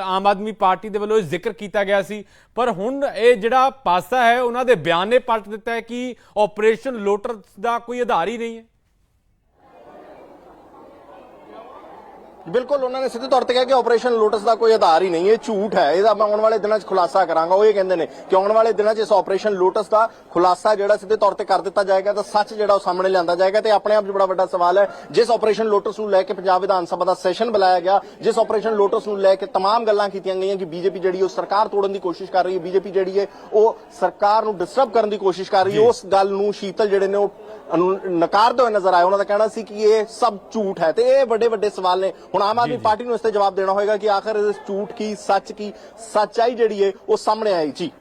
[SPEAKER 3] ਆਮ ਆਦਮੀ ਪਾਰਟੀ ਦੇ ਵੱਲੋਂ ਜ਼ਿਕਰ ਕੀਤਾ ਗਿਆ ਸੀ। ਪਰ ਹੁਣ ਇਹ ਜਿਹੜਾ ਪਾਸਾ ਹੈ ਉਹਨਾਂ ਦੇ ਬਿਆਨ ਨੇ ਪਲਟ ਦਿੱਤਾ ਹੈ ਕਿ ਆਪਰੇਸ਼ਨ ਲੋਟਸ ਦਾ ਕੋਈ ਆਧਾਰ ਹੀ ਨਹੀਂ ਹੈ।
[SPEAKER 2] ਬਿਲਕੁਲ, ਉਹਨਾਂ ਨੇ ਸਿੱਧੇ ਤੌਰ ਤੇ ਕਿਹਾ ਕਿ ਆਪਰੇਸ਼ਨ ਲੋਟਸ ਦਾ ਕੋਈ ਆਧਾਰ ਹੀ ਨਹੀਂ ਹੈ, ਝੂਠ ਹੈ। ਇਹਦਾ ਮੈਂ ਆਉਣ ਵਾਲੇ ਦਿਨਾਂ 'ਚ ਖੁਲਾਸਾ ਕਰਾਂਗਾ। ਉਹ ਇਹ ਕਹਿੰਦੇ ਨੇ ਕਿ ਆਉਣ ਵਾਲੇ ਦਿਨਾਂ 'ਚ ਇਸ ਆਪਰੇਸ਼ਨ ਲੋਟਸ ਦਾ ਖੁਲਾਸਾ ਜਿਹੜਾ ਸਿੱਧੇ ਤੌਰ ਤੇ ਕਰ ਦਿੱਤਾ ਜਾਏਗਾ ਤਾਂ ਸੱਚ ਜਿਹੜਾ ਉਹ ਸਾਹਮਣੇ ਲਿਆਂਦਾ ਜਾਏਗਾ। ਤੇ ਆਪਣੇ ਆਪ 'ਚ ਬੜਾ ਵੱਡਾ ਸਵਾਲ ਹੈ, ਜਿਸ ਆਪਰੇਸ਼ਨ ਲੋਟਸ ਨੂੰ ਲੈ ਕੇ ਪੰਜਾਬ ਵਿਧਾਨ ਸਭਾ ਦਾ ਸੈਸ਼ਨ ਬੁਲਾਇਆ ਗਿਆ, ਜਿਸ ਆਪਰੇਸ਼ਨ ਲੋਟਸ ਨੂੰ ਲੈ ਕੇ ਤਮਾਮ ਗੱਲਾਂ ਕੀਤੀਆਂ ਗਈਆਂ ਕਿ ਬੀਜੇਪੀ ਜਿਹੜੀ ਉਹ ਸਰਕਾਰ ਤੋੜਨ ਦੀ ਕੋਸ਼ਿਸ਼ ਕਰ ਰਹੀ ਹੈ, ਬੀਜੇਪੀ ਜਿਹੜੀ ਹੈ ਉਹ ਸਰਕਾਰ ਨੂੰ ਡਿਸਟਰਬ ਕਰਨ ਦੀ ਕੋਸ਼ਿਸ਼ ਕਰ ਰਹੀ ਹੈ, ਉਸ ਗੱਲ ਨੂੰ ਸ਼ੀਤਲ ਜਿਹੜੇ ਨੇ ਉਹ ਨਕਾਰਦੇ ਹੋਏ ਨਜ਼ਰ ਆਏ। ਉਹਨਾਂ ਦਾ ਕਹਿਣਾ ਸੀ ਕਿ ਇਹ ਸਭ ਝੂਠ ਹੈ। ਤੇ ਇਹ ਵੱਡੇ ਵੱਡੇ ਸਵਾਲ ਨੇ। ਹੁਣ ਆਮ ਆਦਮੀ ਪਾਰਟੀ ਨੂੰ ਇਸ ਤੇ ਜਵਾਬ ਦੇਣਾ ਹੋਏਗਾ ਕਿ ਆਖਰ ਇਸ ਝੂਠ ਕੀ, ਸੱਚ ਕੀ, ਸੱਚਾਈ ਜਿਹੜੀ ਹੈ ਉਹ ਸਾਹਮਣੇ ਆਈ। ਜੀ